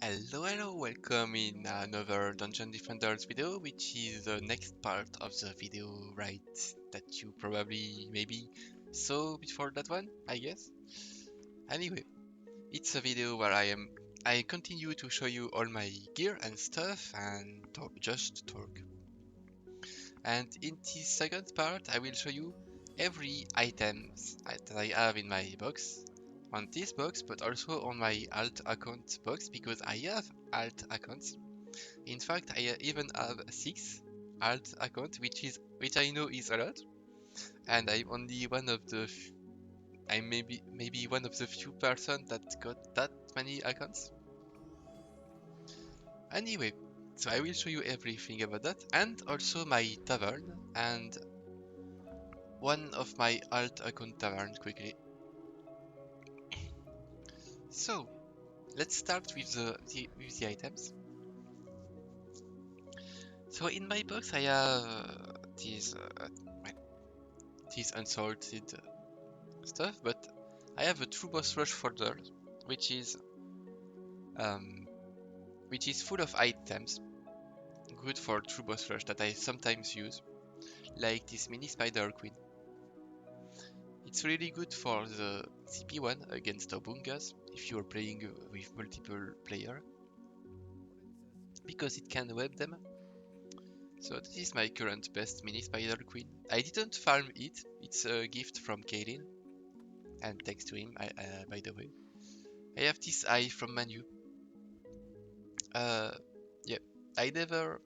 Hello, welcome in another Dungeon Defenders video, which is the next part of the video, right, that you probably maybe saw before that one, I guess. Anyway, it's a video where I continue to show you all my gear and stuff and just talk. And in this second part, I will show you every items that I have in my box, on this box, but also on my alt account box, because I have alt accounts. In fact, I even have 6 alt accounts, which I know is a lot, and I'm only one of the I'm maybe one of the few person that got that many accounts. Anyway, so I will show you everything about that, and also my tavern and one of my alt account tavern quickly. So let's start with the items. So in my box I have these unsalted stuff, but I have a true boss rush folder, which is um, which is full of items good for true boss rush that I sometimes use, like this mini spider queen. It's really good for the CP1 against Obungas if you are playing with multiple player, because it can web them. So this is my current best mini spider queen. I didn't farm it, it's a gift from Kaelin, and thanks to him, by the way. I have this eye from Manu. Uh, yeah,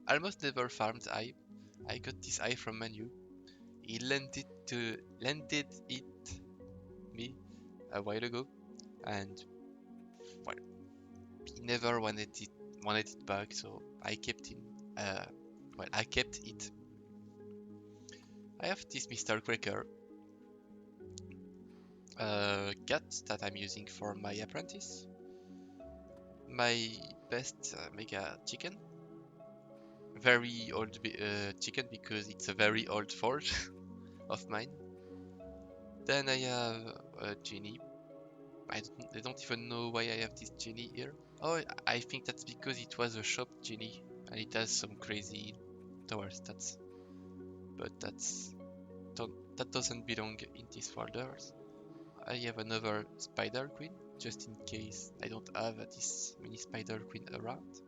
almost never farmed eye. I got this eye from Manu. He lended it me a while ago, and well, he never wanted it back, so I kept him. I kept it. I have this Mr. Cracker cat that I'm using for my apprentice. My best mega chicken. Very old chicken because it's a very old forge of mine. Then I have a genie. I don't even know why I have this genie here. Oh, I think that's because it was a shop genie and it has some crazy tower stats. But that doesn't belong in these folders. I have another spider queen, just in case I don't have this mini spider queen around.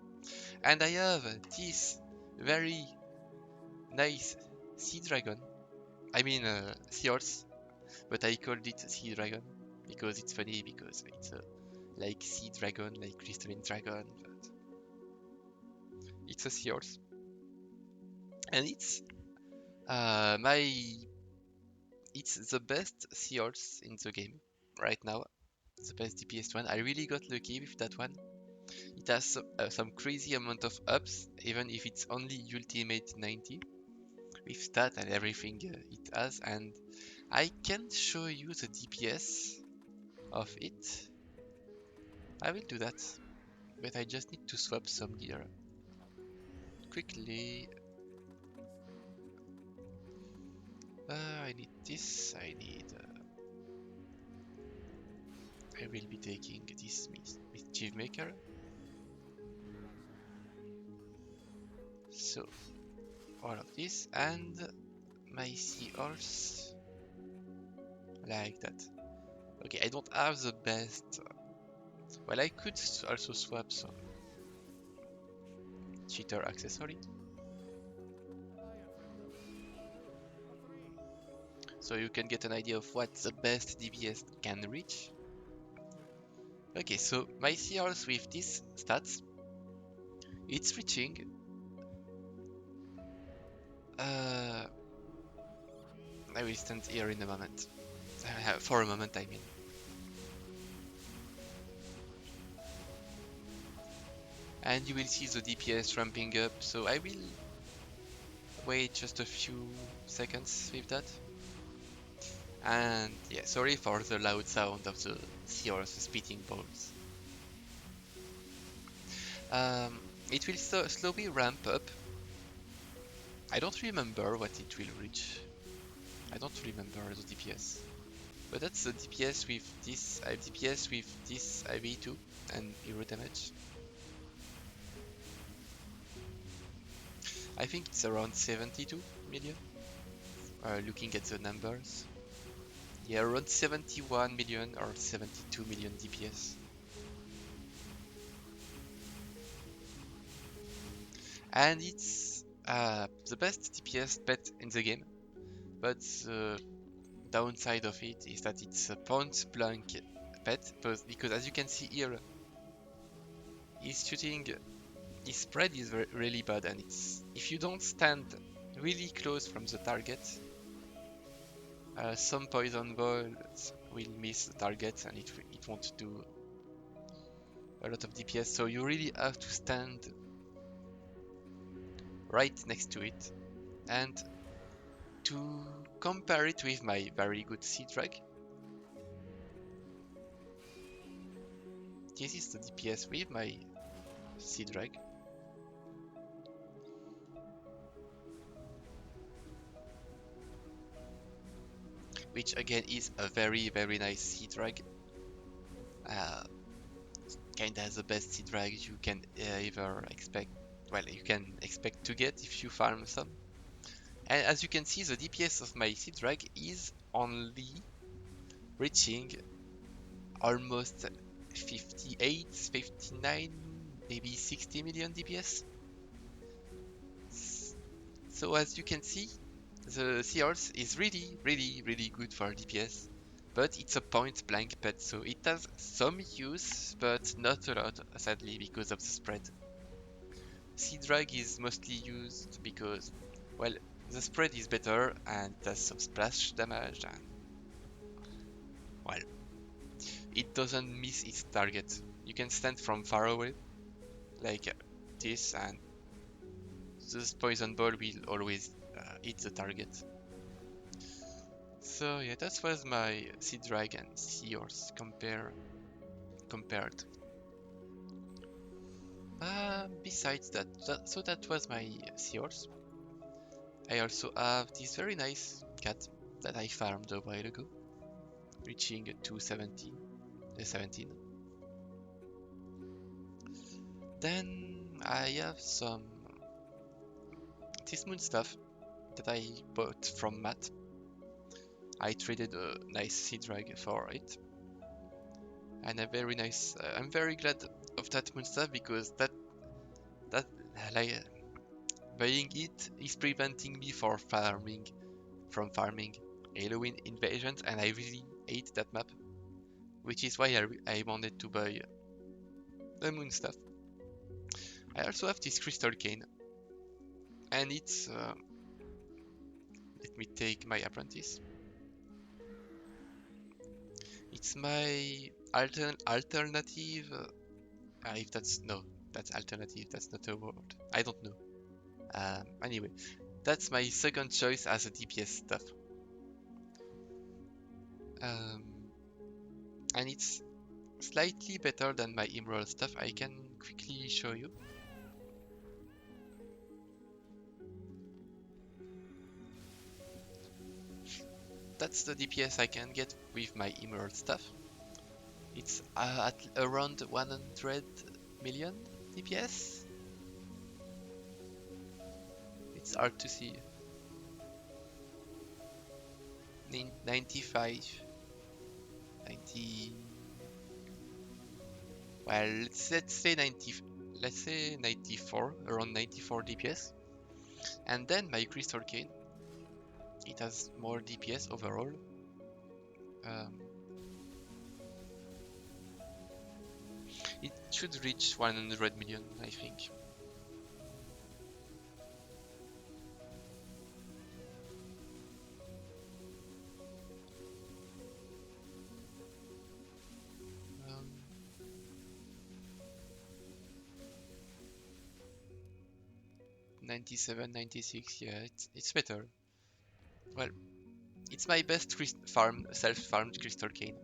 And I have this very nice sea dragon. I mean seahorse, but I called it sea dragon because it's funny, because it's like sea dragon, like crystalline dragon, but it's a seahorse. And my it's the best seahorse in the game right now. The best DPS one. I really got lucky with that one. It has some crazy amount of ups, even if it's only ultimate 90 with stat and everything it has. And I can show you the DPS of it. I will do that, but I just need to swap some gear quickly. I need this. I will be taking this mischief maker. So all of this and my seahorse like that. Okay, I don't have the best. Well, I could also swap some cheater accessory. So you can get an idea of what the best DPS can reach. Okay, so my seahorse with these stats, it's reaching I will stand here in a moment. For a moment, I mean. And you will see the DPS ramping up, so I will wait just a few seconds with that. And yeah, sorry for the loud sound of the seahorse spitting balls. It will slowly ramp up. I don't remember what it will reach. I don't remember the DPS. But that's the DPS with this. I have DPS with this IV2 and hero damage. I think it's around 72 million. Looking at the numbers. Yeah, around 71 million or 72 million DPS. And it's the best DPS pet in the game. But the downside of it is that it's a point blank pet, because as you can see here, he's shooting, his spread is really bad, and it's if you don't stand really close from the target, some poison balls will miss the target and it won't do a lot of DPS, so you really have to stand right next to it. And to compare it with my very good Sea Drag, this is the DPS with my Sea Drag. Which again is a very nice Sea Drag. Kinda the best Sea Drag you can ever expect. Well, you can expect to get if you farm some. And as you can see, the DPS of my Sea Drag is only reaching almost 58, 59, maybe 60 million DPS. So as you can see, the Seahorse is really good for DPS, but it's a point blank pet, so it has some use, but not a lot, sadly, because of the spread. Sea Drag is mostly used because, well, the spread is better and it has some splash damage, and, well, it doesn't miss its target. You can stand from far away, like this, and this poison ball will always hit the target. So yeah, that was my Sea Drag and Seahorse compared. Besides that, so that was my Seahorse. I also have this very nice cat that I farmed a while ago, reaching 217, 17. Then I have some this moon stuff that I bought from Matt. I traded a nice Sea Drag for it, and a very nice. I'm very glad of that moon stuff because that like buying it is preventing me from farming Halloween invasions, and I really hate that map, which is why I wanted to buy the moon stuff. I also have this crystal cane, and it's let me take my apprentice. It's my alternative. If that's no, that's alternative. That's not a word. I don't know. Anyway, that's my second choice as a DPS stuff. Um, and it's slightly better than my emerald stuff. I can quickly show you. That's the DPS I can get with my emerald stuff. It's at around 100 million DPS. It's hard to see. 95, 90. Well, let's say 90. Let's say 94, around 94 DPS. And then my crystal cane. It has more DPS overall. It should reach 100 million, I think. Um, 97, 96, yeah, it's better. Well, it's my best self-farmed crystal cane.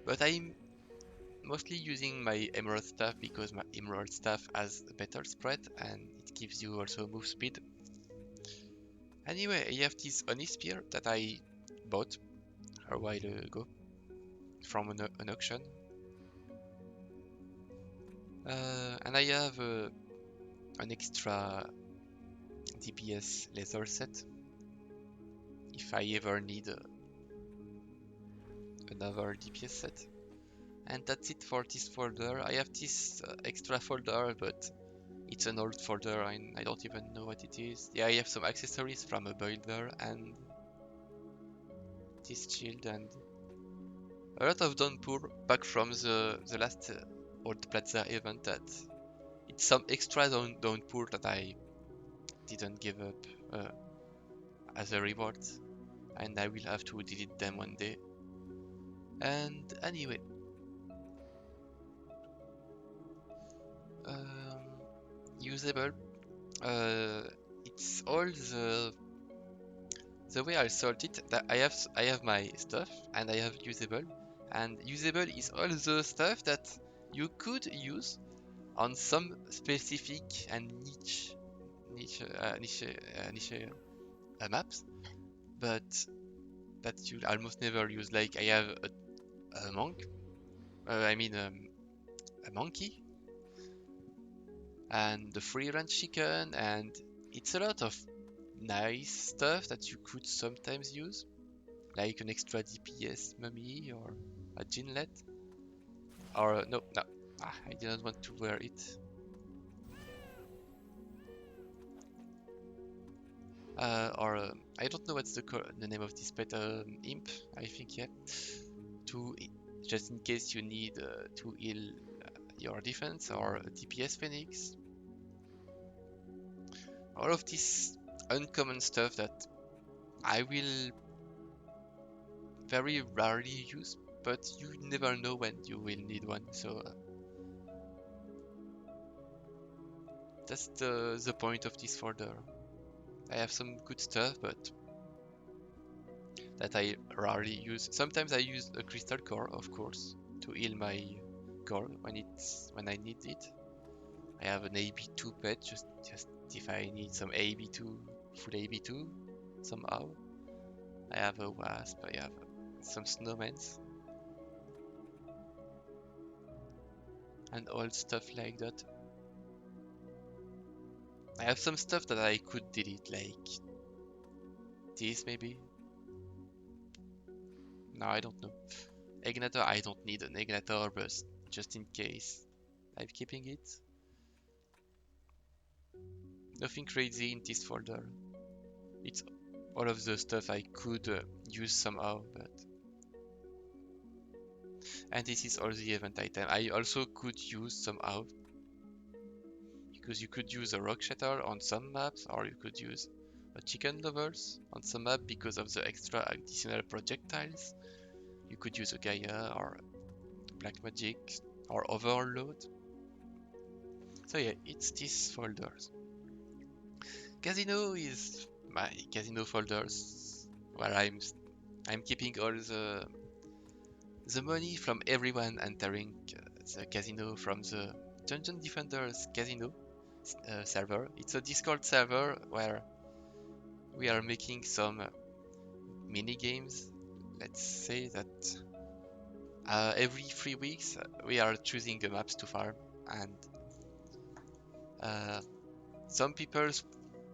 But I'm mostly using my emerald staff because my emerald staff has a better spread and it gives you also move speed. Anyway, I have this honey spear that I bought a while ago from an auction. And I have an extra DPS laser set if I ever need another DPS set. And that's it for this folder. I have this extra folder, but it's an old folder and I don't even know what it is. Yeah, I have some accessories from a builder and this shield and a lot of downpour back from the last Old Plaza event. That it's some extra downpour that I didn't give up as a reward, and I will have to delete them one day. And anyway, usable. Uh, it's all the way I sort it. That I have my stuff and I have usable, and usable is all the stuff that you could use on some specific and niche maps, but that you almost never use. Like I have a monk, I mean a monkey, and the free range chicken, and it's a lot of nice stuff that you could sometimes use, like an extra DPS mummy or a ginlet, or no, I didn't want to wear it. Or I don't know what's the name of this pet, imp, I think, yeah. To just in case you need to heal your defense, or a DPS phoenix. All of this uncommon stuff that I will very rarely use, but you never know when you will need one. So that's the point of this folder. I have some good stuff, but that I rarely use. Sometimes I use a crystal core, of course, to heal my core when I need it. I have an AB2 pet just if I need some AB2, full AB2 somehow. I have a wasp, I have some snowmans, and all stuff like that. I have some stuff that I could delete, like this maybe. No, I don't know. Ignator, I don't need an Ignator, but just in case, I'm keeping it. Nothing crazy in this folder. It's all of the stuff I could use somehow, but... And this is all the event item I also could use somehow. Because you could use a rock shatter on some maps, or you could use a chicken lovers on some map because of the extra additional projectiles. You could use a Gaia or Black Magic or Overload. So yeah, it's these folders. Casino is my casino folders where I'm keeping all the money from everyone entering the casino from the Dungeon Defenders casino server. It's a Discord server where we are making some mini games. Let's say that every 3 weeks we are choosing the maps to farm, and some people,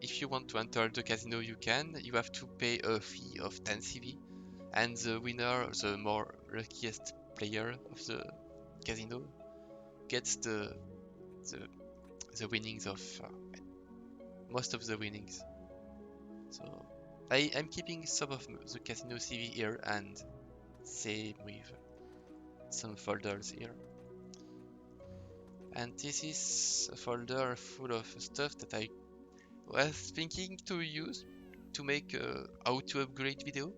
if you want to enter the casino, you can. You have to pay a fee of 10 CV, and the winner, the more luckiest player of the casino, gets the winnings of most of the winnings. So I'm keeping some of the casino CV here, and same with some folders here. And this is a folder full of stuff that I was thinking to use to make a how to upgrade video,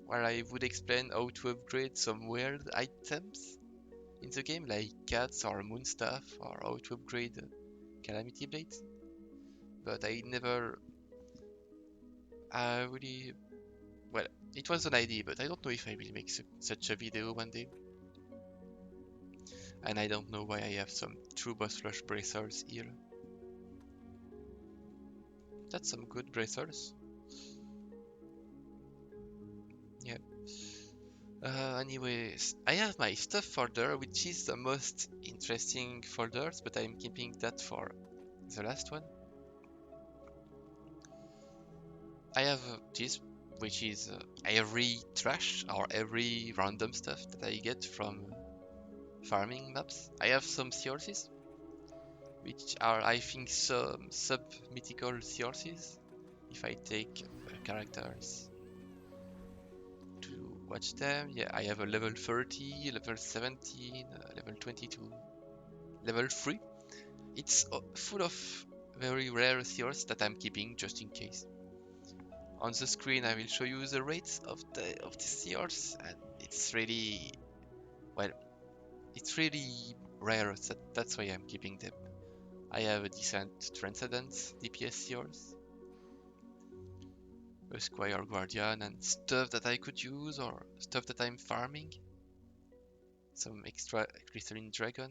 where I would explain how to upgrade some weird items in the game, like cats or moon staff, or how to upgrade calamity blades. But I never really... Well, it was an idea, but I don't know if I will make such a video one day. And I don't know why I have some true boss flush bracers here. That's some good bracers. Yeah. Anyways, I have my stuff folder, which is the most interesting folders, but I'm keeping that for the last one. I have this, which is every trash or every random stuff that I get from farming maps. I have some sources, which are, I think, some sub-mythical sources. If I take characters to watch them, yeah, I have a level 30, level 17, level 22, level 3. It's full of very rare seals that I'm keeping just in case. On the screen I will show you the rates of the seals, and it's really, well, it's really rare, that's why I'm keeping them. I have a decent Transcendence DPS seals, a Squire Guardian, and stuff that I could use or stuff that I'm farming. Some extra Crystalline Dragon.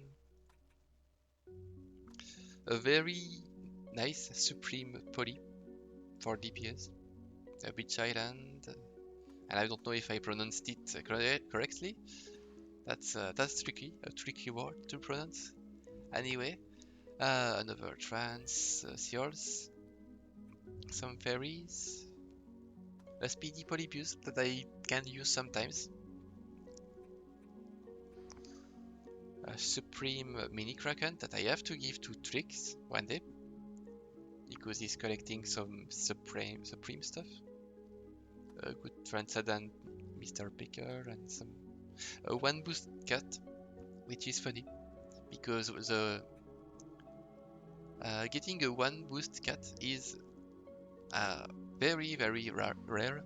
A very nice Supreme Poly for DPS. A Beach Island. And I don't know if I pronounced it correctly. That's tricky, a tricky word to pronounce. Anyway, another trans seals, some fairies, a speedy Polybius that I can use sometimes, a supreme mini kraken that I have to give to Trix one day because he's collecting some supreme stuff. A good transcendent Mr. Picker and some one boost cat, which is funny because the getting a one boost cat is very rare.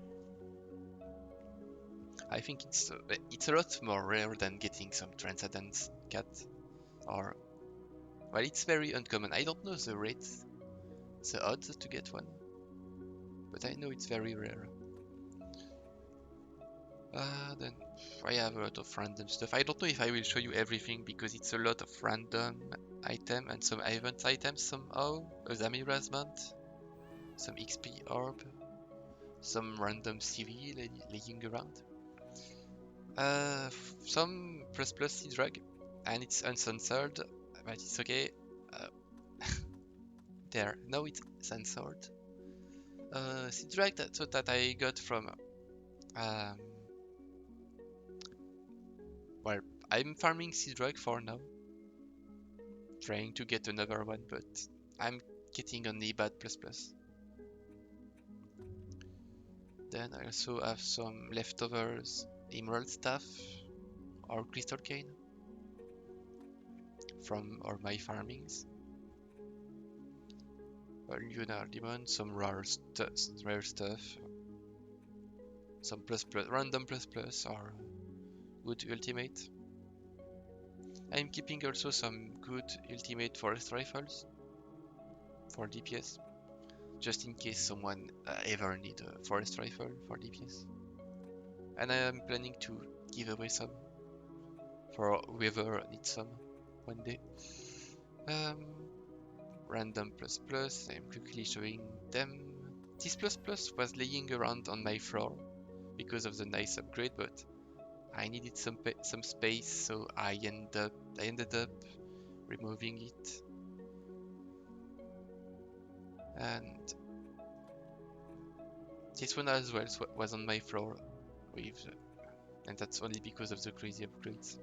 I think it's a lot more rare than getting some transcendence cat, or well, it's very uncommon. I don't know the rates, the odds to get one, but I know it's very rare. Then I have a lot of random stuff. I don't know if I will show you everything because it's a lot of random item and some event items somehow. A Zamira's Mount, some XP orb, some random CV laying around. Some plus C drug, and it's uncensored, but it's okay. There, now it's censored. C drug that I got from well, I'm farming sea drug for now, trying to get another one, but I'm getting only bad plus plus. Then I also have some leftovers emerald staff or crystal cane from all my farmings. A lunar demon, some rare stuff, some random plus plus or good ultimate. I'm keeping also some good ultimate forest rifles for DPS, just in case someone ever need a forest rifle for DPS. And I am planning to give away some for whoever needs some one day. Random plus plus, I'm quickly showing them. This plus plus was laying around on my floor because of the nice upgrade, but I needed some space, so I ended up removing it. And this one as well was on my floor with, and that's only because of the crazy upgrades.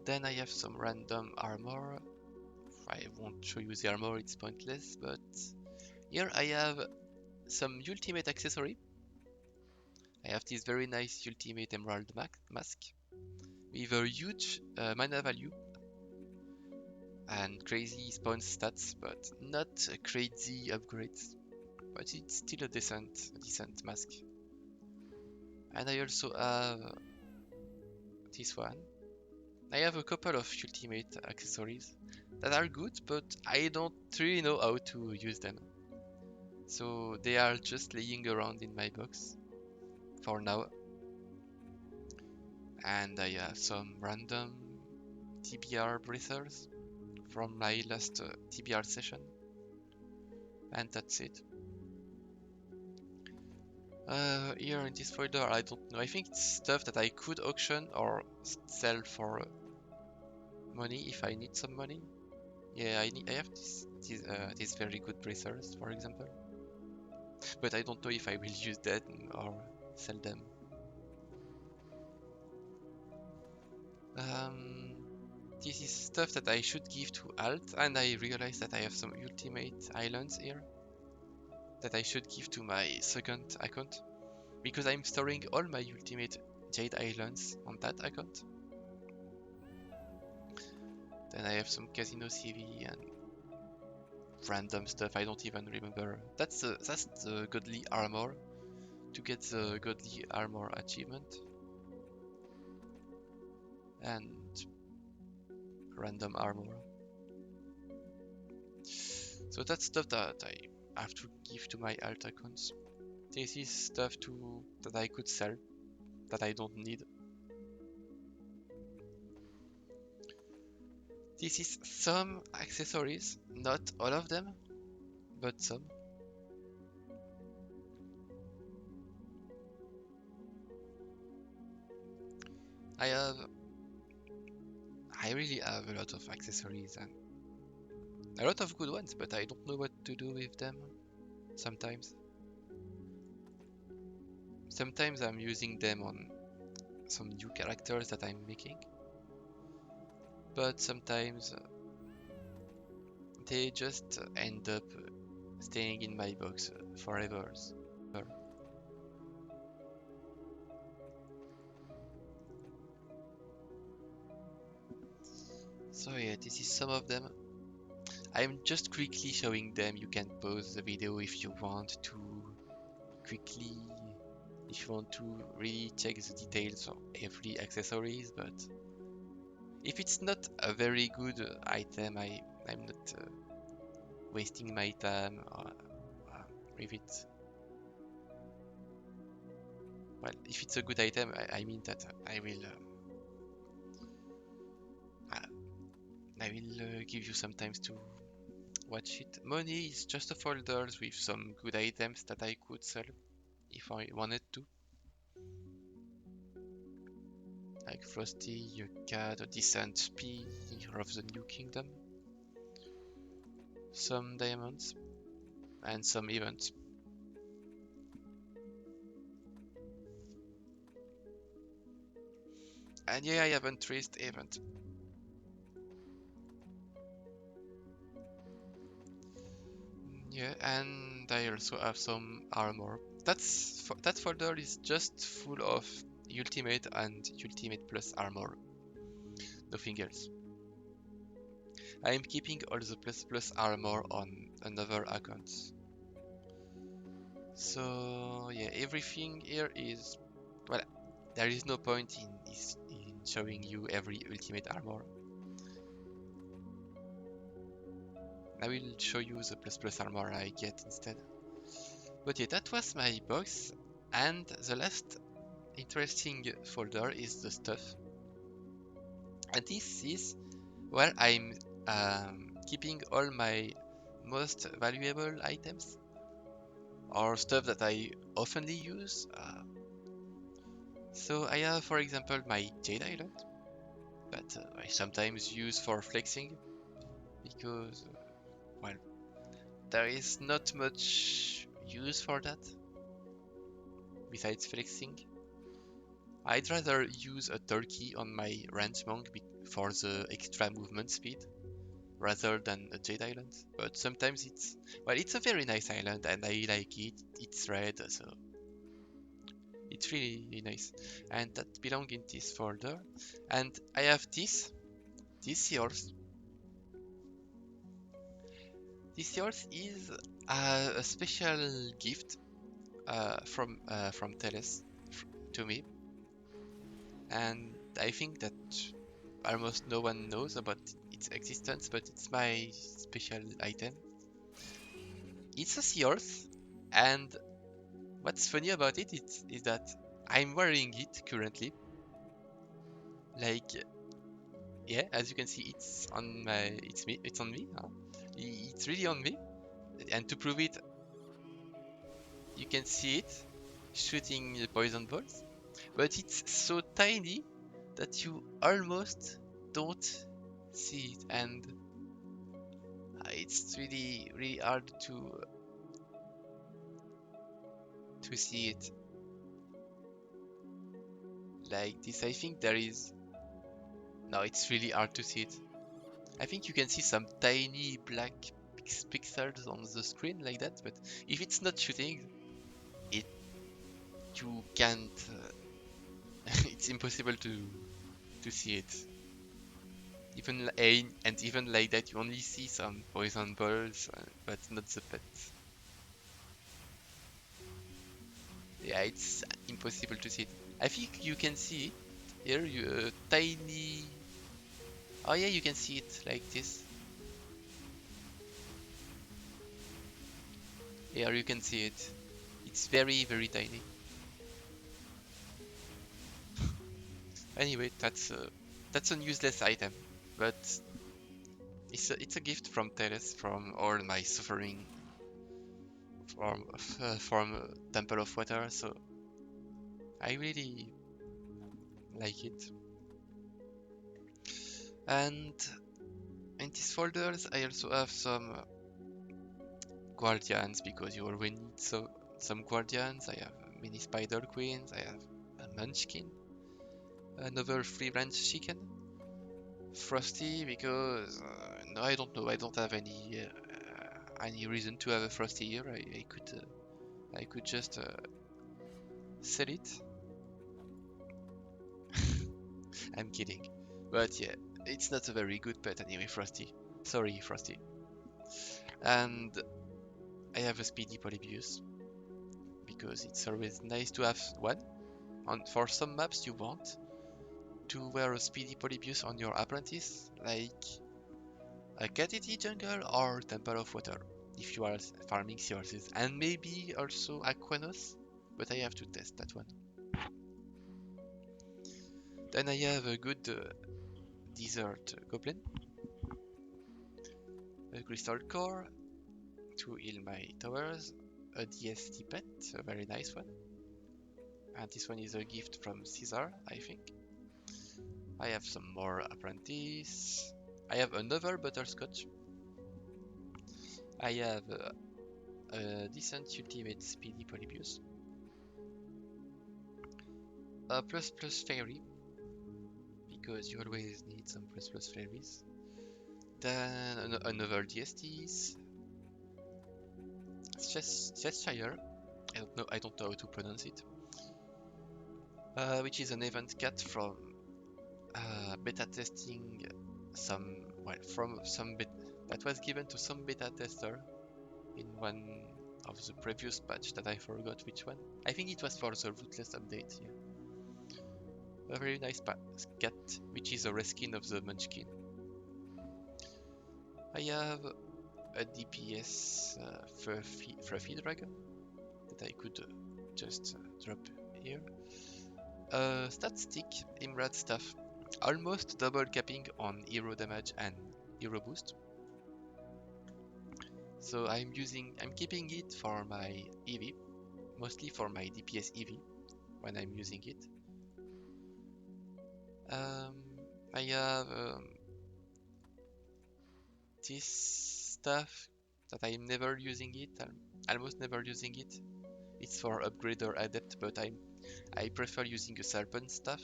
Then I have some random armor. I won't show you the armor, it's pointless, but here I have some ultimate accessory. I have this very nice ultimate emerald mask with a huge mana value and crazy spawn stats, but not crazy upgrades. But it's still a decent mask. And I also have this one. I have a couple of ultimate accessories that are good, but I don't really know how to use them. So they are just laying around in my box for now. And I have some random TBR breathers from my last TBR session. And that's it. Here in this folder, I don't know. I think it's stuff that I could auction or sell for money if I need some money. Yeah, I have these very good bracers, for example, but I don't know if I will use that or sell them. Um, this is stuff that I should give to Alt, and I realize that I have some ultimate islands here that I should give to my second account, because I'm storing all my ultimate Jade Islands on that account. Then I have some Casino CV and random stuff I don't even remember. That's the Godly Armor, to get the Godly Armor achievement. And random armor. So that's stuff that I have to give to my alt accounts. This is stuff that I could sell, that I don't need. This is some accessories, not all of them, but some. I really have a lot of accessories and a lot of good ones, but I don't know what to do with them sometimes. Sometimes I'm using them on some new characters that I'm making, but sometimes they just end up staying in my box forever. So yeah, this is some of them. I'm just quickly showing them. You can pause the video if you want to quickly, if you want to really check the details of every accessories, but if it's not a very good item, I'm not wasting my time with it. Well, if it's a good item, I mean that I will give you some time to watch it. Money is just a folder with some good items that I could sell if I wanted to. Like Frosty, you got a decent spear of the New Kingdom, some diamonds, and some events. And yeah, I haven't traced event. Yeah, and I also have some armor. That folder is just full of ultimate and ultimate plus armor. Nothing else. I am keeping all the plus plus armor on another account. So yeah, everything here is, well, there is no point in showing you every ultimate armor. I will show you the plus plus armor I get instead. But yeah, that was my box, and the last interesting folder is the stuff. And this is where I'm keeping all my most valuable items or stuff that I oftenly use. So I have, for example, my Jade Island that I sometimes use for flexing because, well, there is not much use for that besides flexing. I'd rather use a turkey on my ranch monk for the extra movement speed rather than a Jade Island. But sometimes it's a very nice island and I like it. It's red, so it's really nice. And that belongs in this folder. And I have this yours. This yours is a special gift from Teles to me. And I think that almost no one knows about its existence, but it's my special item. It's a Seahorse, and what's funny about it is that I'm wearing it currently. Like, yeah, as you can see, it's on me. Huh? It's really on me, and to prove it, you can see it shooting poison balls, but it's so tiny that you almost don't see it, and it's really hard to see it like this. I think there is no, it's really hard to see it. I think you can see some tiny black pixels on the screen like that, but if it's not shooting, it you can't. It's impossible to see it. And even like that, you only see some poison balls, but not the pets. Yeah, it's impossible to see it. I think you can see it here. You tiny. Oh yeah, you can see it like this. Here you can see it. It's very tiny. Anyway, that's an useless item, but it's a gift from Teres from all my suffering from Temple of Water. So I really like it. And in these folders, I also have some guardians because you always need some guardians. I have mini spider queens. I have a munchkin, another free range chicken, frosty because no, I don't know. I don't have any reason to have a frosty here. I could just sell it. I'm kidding, but yeah, it's not a very good pet anyway. Frosty, sorry, Frosty. And I have a speedy Polybius because it's always nice to have one. For some maps you want to wear a speedy Polybius on your apprentice, like a Katiti jungle or Temple of Water, if you are farming seahorses, and maybe also Aquanos, but I have to test that one. Then I have a good desert goblin, a crystal core to heal my towers, a DST pet, a very nice one, and this one is a gift from Caesar, I think. I have some more apprentice. I have another butterscotch. I have a decent ultimate speedy Polybius. A plus plus fairy, because you always need some plus plus fairies. Then another DSTs. Cheshire. I don't know how to pronounce it. Which is an event cat from beta testing from some beta that was given to some beta tester in one of the previous patch that I forgot which one. I think it was for the Rootless update, yeah. A very nice cat, which is a reskin of the Munchkin. I have a DPS Fluffy Dragon that I could just drop here. Stat stick, Imrad staff, almost double capping on hero damage and hero boost. So I'm keeping it for my EV, mostly for my DPS EV when I'm using it. I have this stuff that I'm never using it, almost never using it. It's for upgrader adept, but I prefer using a serpent staff.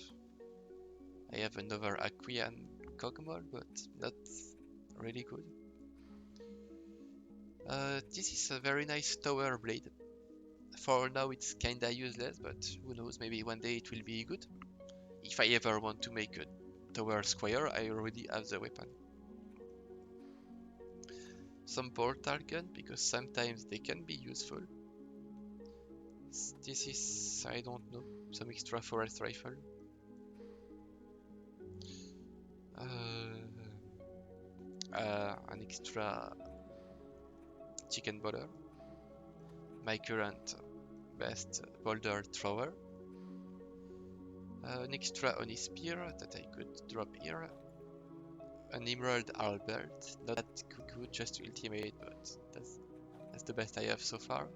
I have another Aquian Cogmol, but not really good. This is a very nice tower blade. For now it's kinda useless, but who knows, maybe one day it will be good. If I ever want to make a tower square, I already have the weapon. Some portal gun, because sometimes they can be useful. This is, I don't know, some extra forest rifle. An extra chicken boulder. My current best boulder thrower. An extra Oni spear that I could drop here. An emerald halberd, not that good, just ultimate, but that's the best I have so far.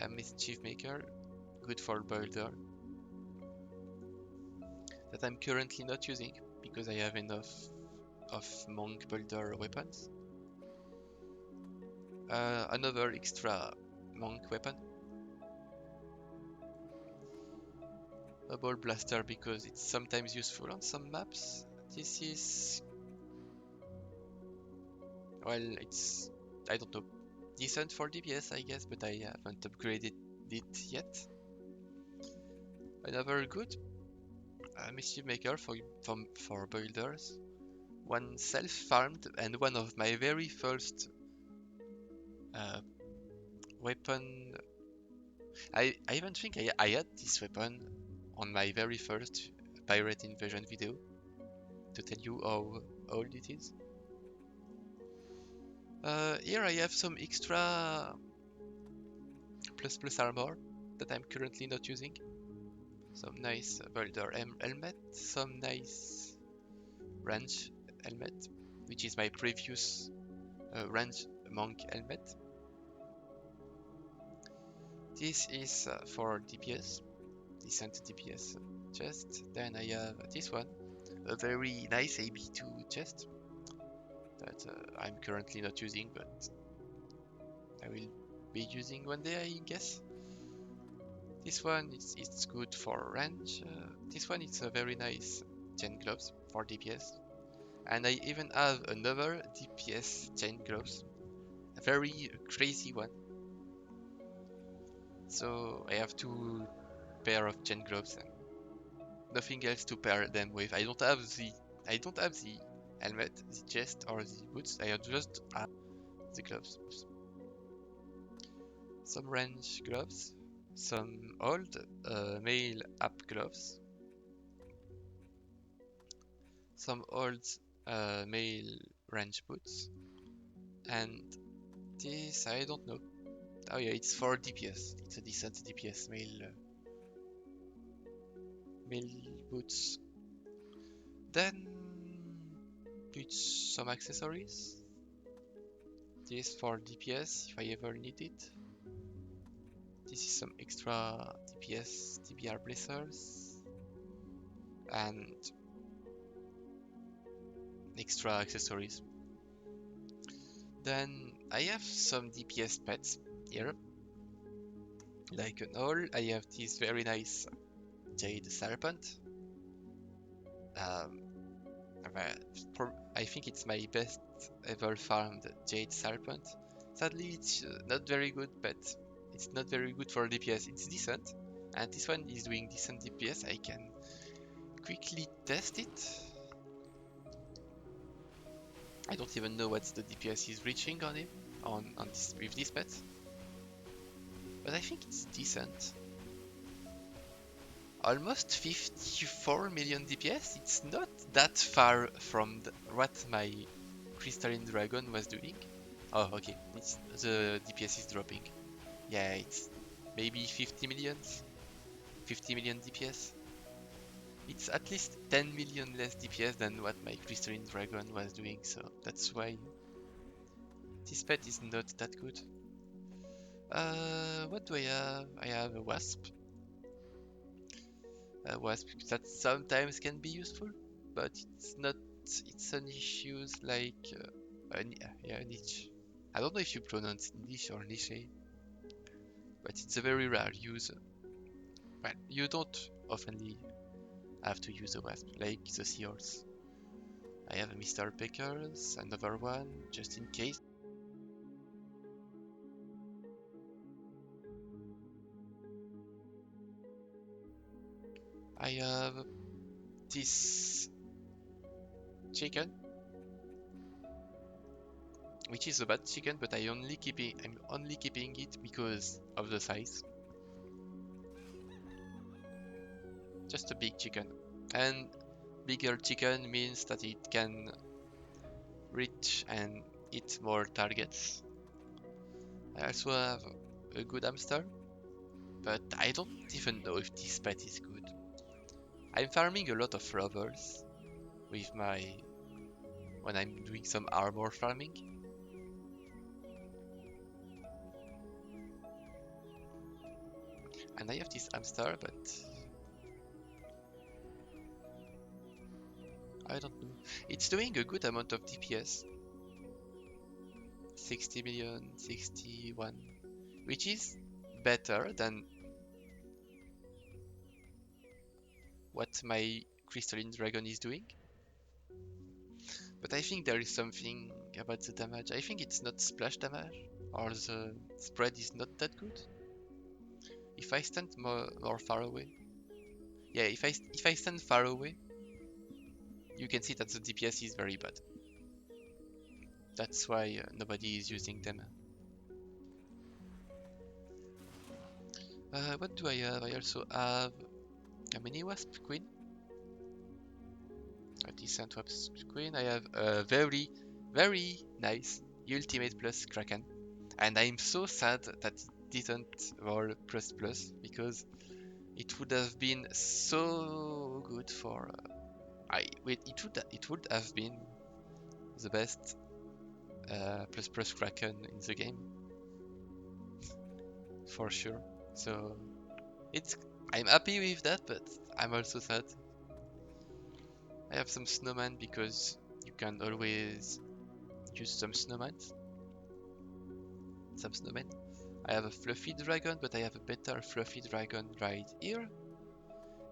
A mischief maker, good for boulder, that I'm currently not using because I have enough of monk boulder weapons. Another extra monk weapon. A ball blaster because it's sometimes useful on some maps. This is, well, it's, I don't know, decent for DPS I guess, but I haven't upgraded it yet. Another good mischief maker for builders. One self-farmed and one of my very first weapon. I even think I had this weapon on my very first pirate invasion video to tell you how old it is. Here I have some extra plus armor that I'm currently not using. Some nice Boulder helmet, some nice range helmet, which is my previous range monk helmet. This is for DPS, decent DPS chest. Then I have this one, a very nice AB2 chest that I'm currently not using, but I will be using one day, I guess. This one it's good for range. This one is a very nice chain gloves for DPS. And I even have another DPS chain gloves, a very crazy one. So I have two pair of chain gloves and nothing else to pair them with. I don't have the helmet, the chest or the boots. I just have the gloves. Some range gloves, some old male app gloves, some old male range boots, and this I don't know. Oh yeah, it's for DPS. It's a decent DPS male boots. Then it's some accessories. This for DPS if I ever need it. This is some extra DPS TBR blazers and extra accessories. Then I have some DPS pets here. Like an owl, I have this very nice Jade Serpent. I think it's my best ever farmed Jade Serpent. Sadly, it's not very good, but it's not very good for DPS. It's decent, and this one is doing decent DPS. I can quickly test it. I don't even know what the DPS is reaching on him on this with this pet, but I think it's decent. Almost 54 million DPS. It's not that far from what my Crystalline Dragon was doing. Oh, okay. The DPS is dropping. Yeah, it's maybe 50 million. 50 million DPS. It's at least 10 million less DPS than what my Crystalline Dragon was doing, so that's why this pet is not that good. What do I have? I have a Wasp. A Wasp that sometimes can be useful, but it's not. It's an issue like a niche. I don't know if you pronounce niche or niche, but it's a very rare use. Well, you don't oftenly have to use a Wasp like the Seahorse. I have a Mr. Pickers, another one, just in case. I have this chicken, which is a bad chicken, but I'm only keeping it because of the size. Just a big chicken, and bigger chicken means that it can reach and hit more targets. I also have a good hamster, but I don't even know if this pet is good. I'm farming a lot of rovers with when I'm doing some armor farming. And I have this hamster, but I don't know. It's doing a good amount of DPS. 60 million, 61, which is better than what my crystalline dragon is doing. But I think there is something about the damage. I think it's not splash damage, or the spread is not that good. If I stand more far away, yeah, if I stand far away, you can see that the DPS is very bad. That's why nobody is using them. What do I have? I also have a mini wasp queen. A decent wasp queen. I have a very, very nice ultimate plus kraken. And I'm so sad that it didn't roll plus plus, because it would have been so good for it would have been the best plus plus kraken in the game for sure. So I'm happy with that, but I'm also sad. I have some snowman because you can always use some snowmen. I have a fluffy dragon, but I have a better fluffy dragon right here,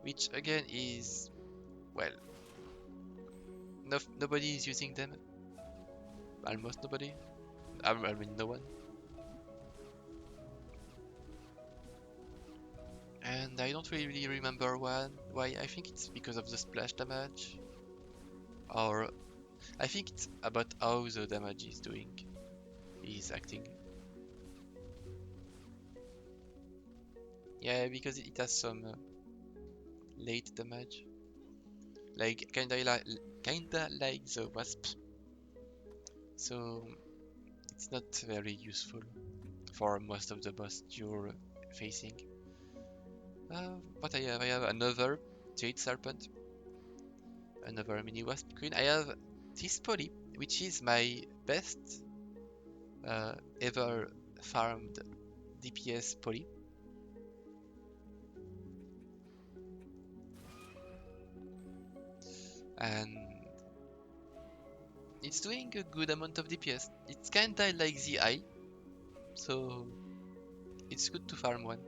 which again is, well, nobody is using them. Almost nobody. I mean, no one. And I don't really remember why. I think it's because of the splash damage, or I think it's about how the damage is acting. Yeah, because it has some late damage, like kinda like the wasp. So it's not very useful for most of the boss you're facing. What I have another Jade Serpent, another mini Wasp Queen. I have this Poly, which is my best ever farmed DPS Poly. And it's doing a good amount of DPS. It's kinda like the eye, so it's good to farm one.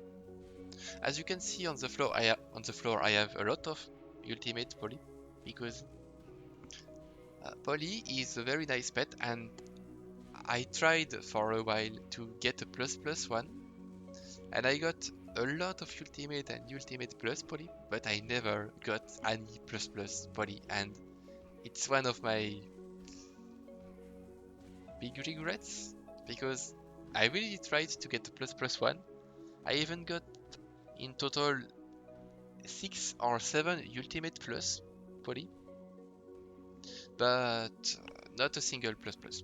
As you can see on the floor, I have a lot of ultimate Poly, because Poly is a very nice pet, and I tried for a while to get a plus one, and I got a lot of ultimate and ultimate plus Poly, but I never got any plus Poly, and it's one of my big regrets, because I really tried to get a plus one. I even got in total 6 or 7 ultimate plus Poly, but not a single plus.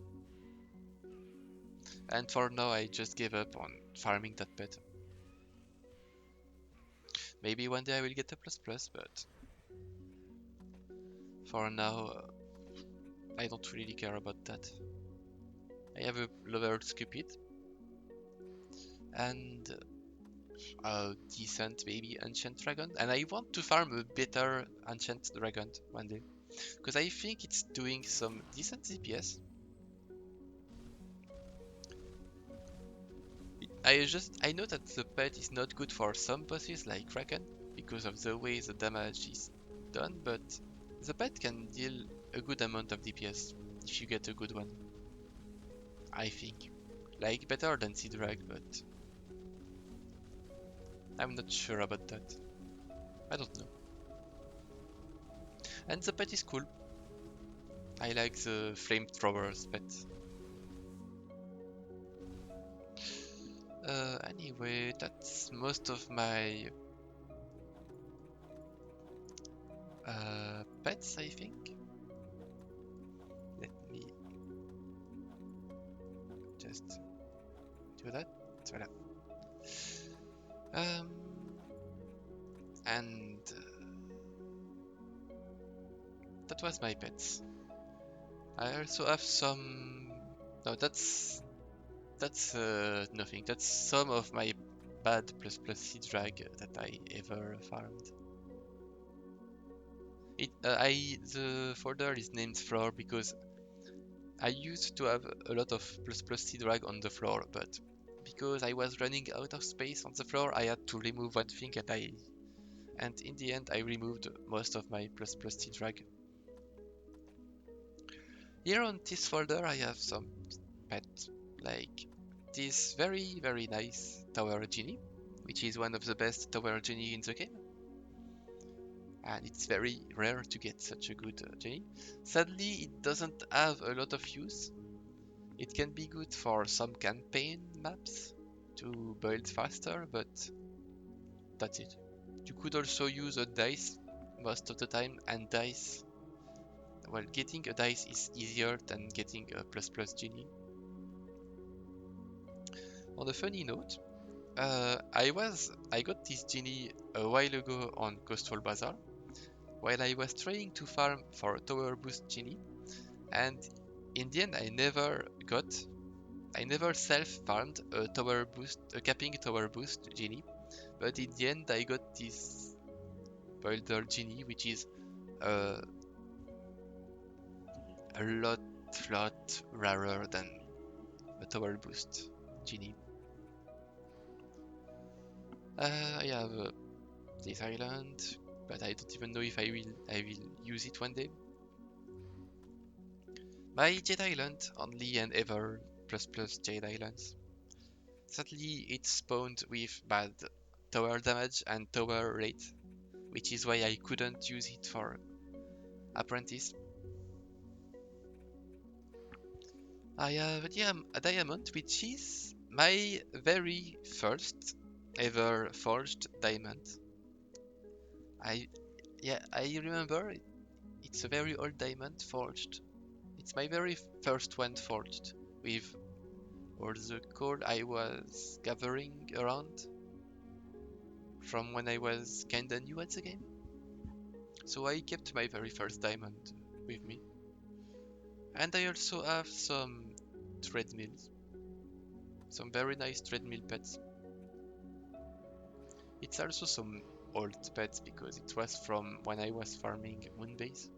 And for now I just gave up on farming that pet. Maybe one day I will get a plus, but for now I don't really care about that. I have a level Cupid and a decent maybe Ancient Dragon, and I want to farm a better Ancient Dragon one day, because I think it's doing some decent DPS. I know that the pet is not good for some bosses like Kraken, because of the way the damage is done, but the pet can deal a good amount of DPS if you get a good one. I think. Like, better than Seedrag, but I'm not sure about that. I don't know. And the pet is cool. I like the flamethrower's pet. Anyway, that's most of my pets, I think. Let me just do that. Voilà. And that was my pets. I also have some. No, that's nothing. That's some of my bad plus Seedrag that I ever farmed. The folder is named Floor because I used to have a lot of plus plus C drag on the floor, but because I was running out of space on the floor, I had to remove one thing, and in the end I removed most of my plus plus C drag. Here on this folder I have some pets, like this very nice tower genie, which is one of the best tower genie in the game. And it's very rare to get such a good genie. Sadly, it doesn't have a lot of use. It can be good for some campaign maps to build faster, but that's it. You could also use a dice most of the time, and dice, well, getting a dice is easier than getting a plus plus genie. On a funny note, I got this genie a while ago on Coastal Bazaar, while I was trying to farm for a tower boost genie, and in the end I never self-farmed a capping tower boost genie, but in the end I got this builder genie, which is uh, a lot rarer than a tower boost genie. I have this island, but I don't even know if I will use it one day. My Jade Island, only and ever plus plus Jade Islands. Sadly, it's spawned with bad tower damage and tower rate, which is why I couldn't use it for apprentice. I have a diamond, which is my very first ever forged diamond. I I remember it's a very old diamond forged. It's my very first one forged with all the coal I was gathering around from when I was kinda new at the game. So I kept my very first diamond with me. And I also have some treadmills. Some very nice treadmill pets. It's also some old pets because it was from when I was farming Moonbase.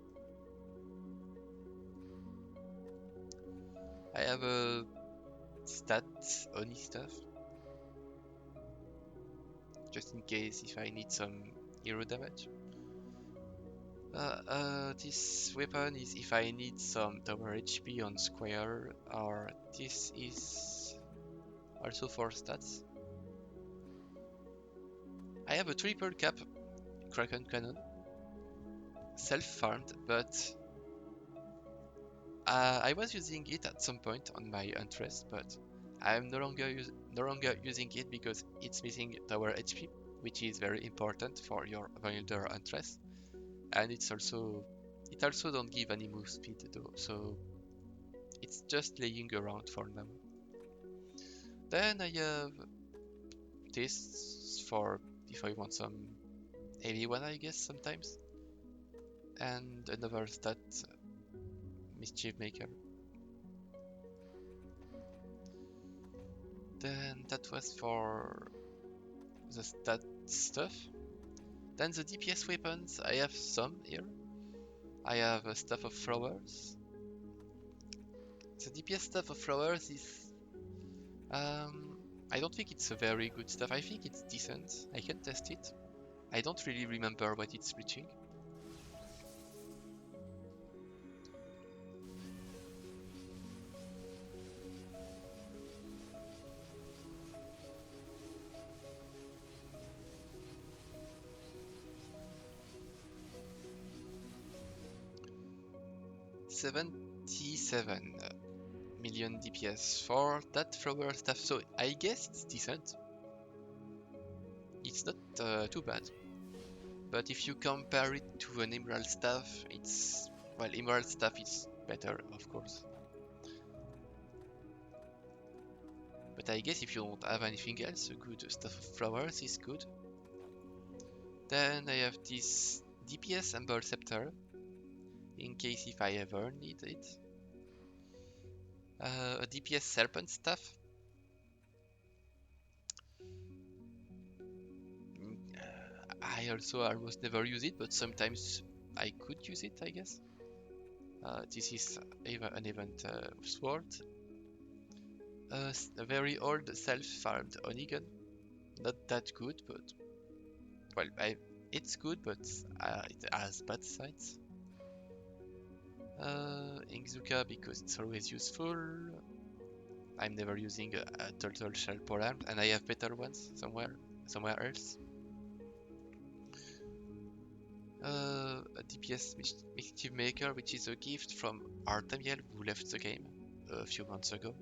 I have a stat Oni stuff. Just in case if I need some hero damage. This weapon is if I need some tower HP on square, or this is also for stats. I have a triple cap Kraken cannon, self-farmed, but I was using it at some point on my Huntress, but I am no longer using it because it's missing tower HP, which is very important for your Wilder Huntress, and it also don't give any move speed though, so it's just laying around for now. Then I have this for if I want some heavy one, I guess sometimes, and another stat Mischief Maker. Then that was for the stat stuff. Then the DPS weapons, I have some here. I have a Staff of Flowers. The DPS Staff of Flowers is... I don't think it's a very good stuff. I think it's decent. I can test it. I don't really remember what it's reaching. $77 million DPS for that flower stuff, so I guess it's decent. It's not too bad. But if you compare it to an Emerald Staff, well, Emerald Staff is better, of course. But I guess if you don't have anything else, a good Staff of Flowers is good. Then I have this DPS Amber Scepter, in case if I ever need it. A DPS Serpent Staff. I also almost never use it, but sometimes I could use it, I guess. This is an event sword. A very old self-farmed Onigun. Not that good, but well, it's good, but it has bad sides. Ingzuka because it's always useful. I'm never using a turtle shell polearm, and I have better ones somewhere else. A DPS Mischief Maker, which is a gift from Artemiel, who left the game a few months ago.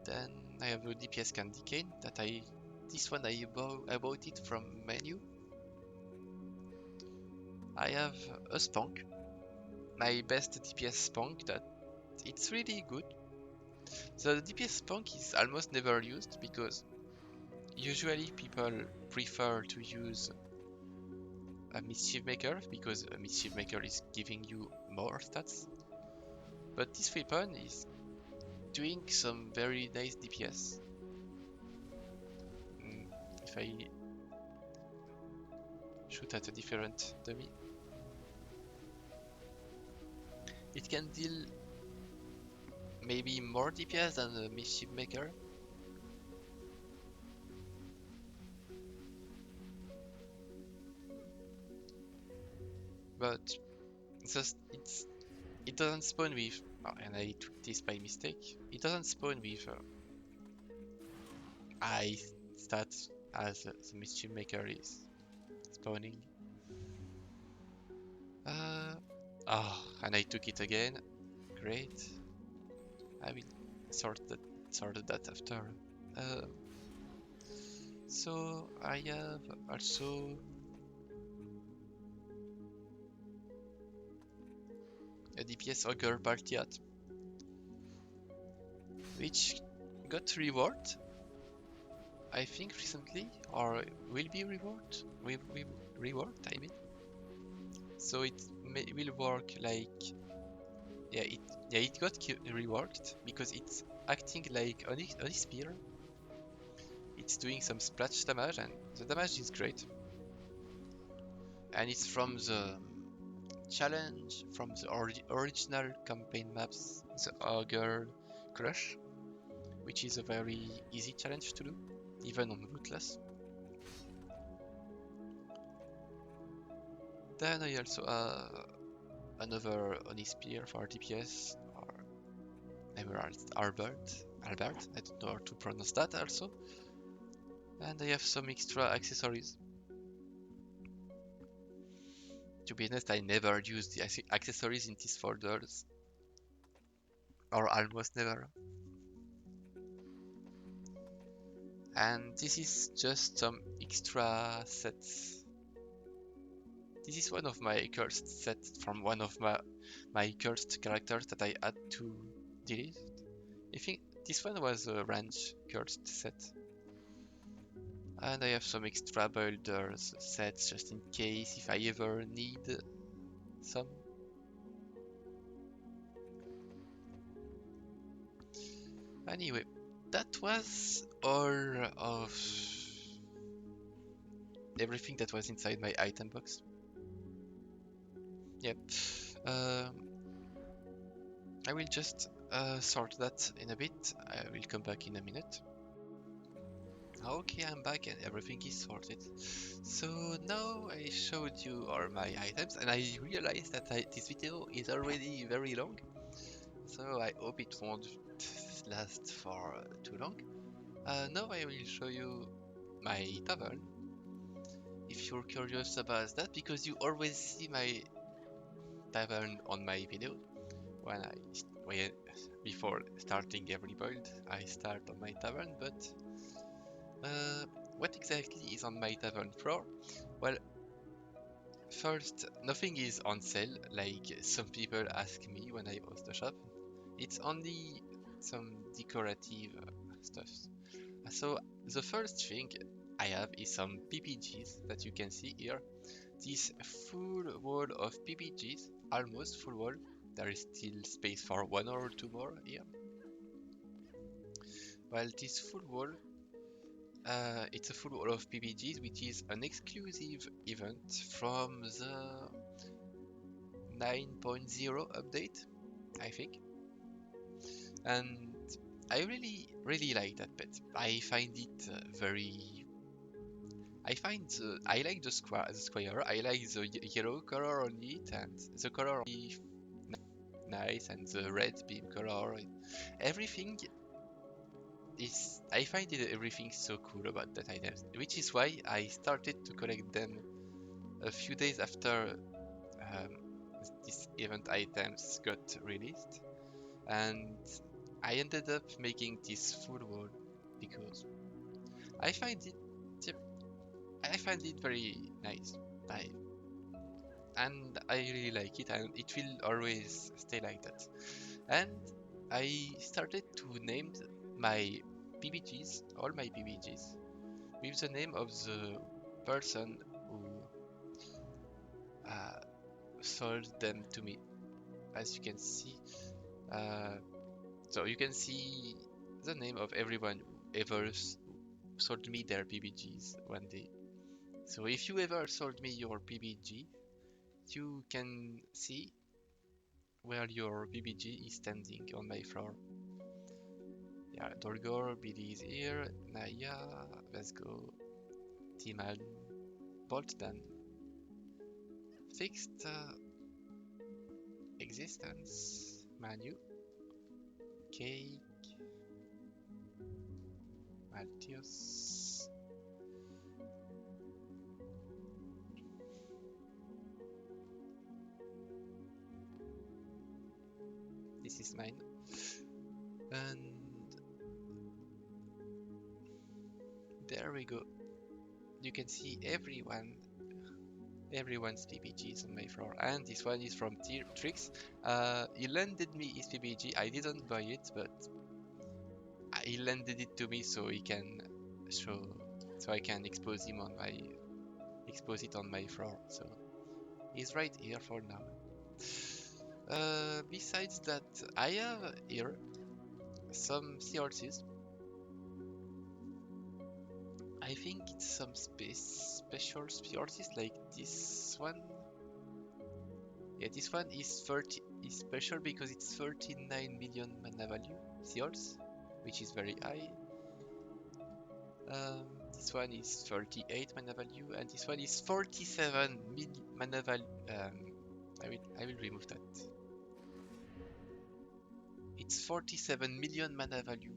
Then I have a DPS Candy Cane that this one I bought it from menu. I have a Spunk, my best DPS Spunk, that it's really good. So the DPS Spunk is almost never used because usually people prefer to use a Mischief Maker because a Mischief Maker is giving you more stats. But this weapon is doing some very nice DPS. If I shoot at a different dummy, it can deal maybe more DPS than a Mischief Maker. But it doesn't spawn with, and I took this by mistake, it doesn't spawn with high stats as the Mischief Maker is spawning. And I took it again. Great. I will sort that after. So I have also a DPS Ogre Partiat, which got reward, I think recently, or will be reward. Reward, I mean. So it will work like, it got reworked because it's acting like Oni Spear. It's doing some splash damage, and the damage is great. And it's from the challenge, from the original campaign maps, the Ogre Crush, which is a very easy challenge to do, even on Rootless. Then I also have another Oni Spear for DPS, or Emerald Albert, I don't know how to pronounce that also. And I have some extra accessories. To be honest, I never use the accessories in these folders, or almost never. And this is just some extra sets. This is one of my cursed sets from one of my cursed characters that I had to delete. I think this one was a range cursed set. And I have some extra builders sets just in case if I ever need some. Anyway, that was all of everything that was inside my item box. Yep. I will just sort that in a bit. I will come back in a minute. Okay, I'm back and everything is sorted. So now I showed you all my items and I realized that this video is already very long. So I hope it won't last for too long. Now I will show you my tavern. If you're curious about that, because you always see my tavern on my video before starting every build, I start on my tavern, but what exactly is on my tavern floor? Well, first, nothing is on sale, like some people ask me when I host the shop. It's only some decorative stuff. So the first thing I have is some PPGs that you can see here. This full wall of PPGs, almost full wall. There is still space for one or two more here. Well, this full wall, it's a full wall of PPGs, which is an exclusive event from the 9.0 update, I think. And I really like that pet. I find it very. I like the square. I like the yellow color on it, and the color is nice, and the red beam color. Everything is. I find everything so cool about that item, which is why I started to collect them a few days after um, this event items got released, and I ended up making this full wall because I find it I find it very nice. I and I really like it, and it will always stay like that. And I started to name my PBGs, all my PBGs, with the name of the person who uh, sold them to me. As you can see, uh, so you can see the name of everyone who ever sold me their PBGs one day. So if you ever sold me your PBG, you can see where your PBG is standing on my floor. Yeah, Dolgor, Billy is here, Naya, let's go, Timan, Boltdan, Fixed Existence, Manu, Cake, Maltius, this is mine, and there we go. You can see everyone's PBGs on my floor, and this one is from Trix. He lended me his PBG. I didn't buy it, but he lended it to me so he can show, so I can expose it on my floor. So he's right here for now. Besides that, I have here some seahorses. I think it's some special seahorses like this one. Yeah, this one is special because it's 39 million mana value seahorse, which is very high. This one is 38 mana value, and this one is 47 mana value. I will remove that. It's 47 million mana value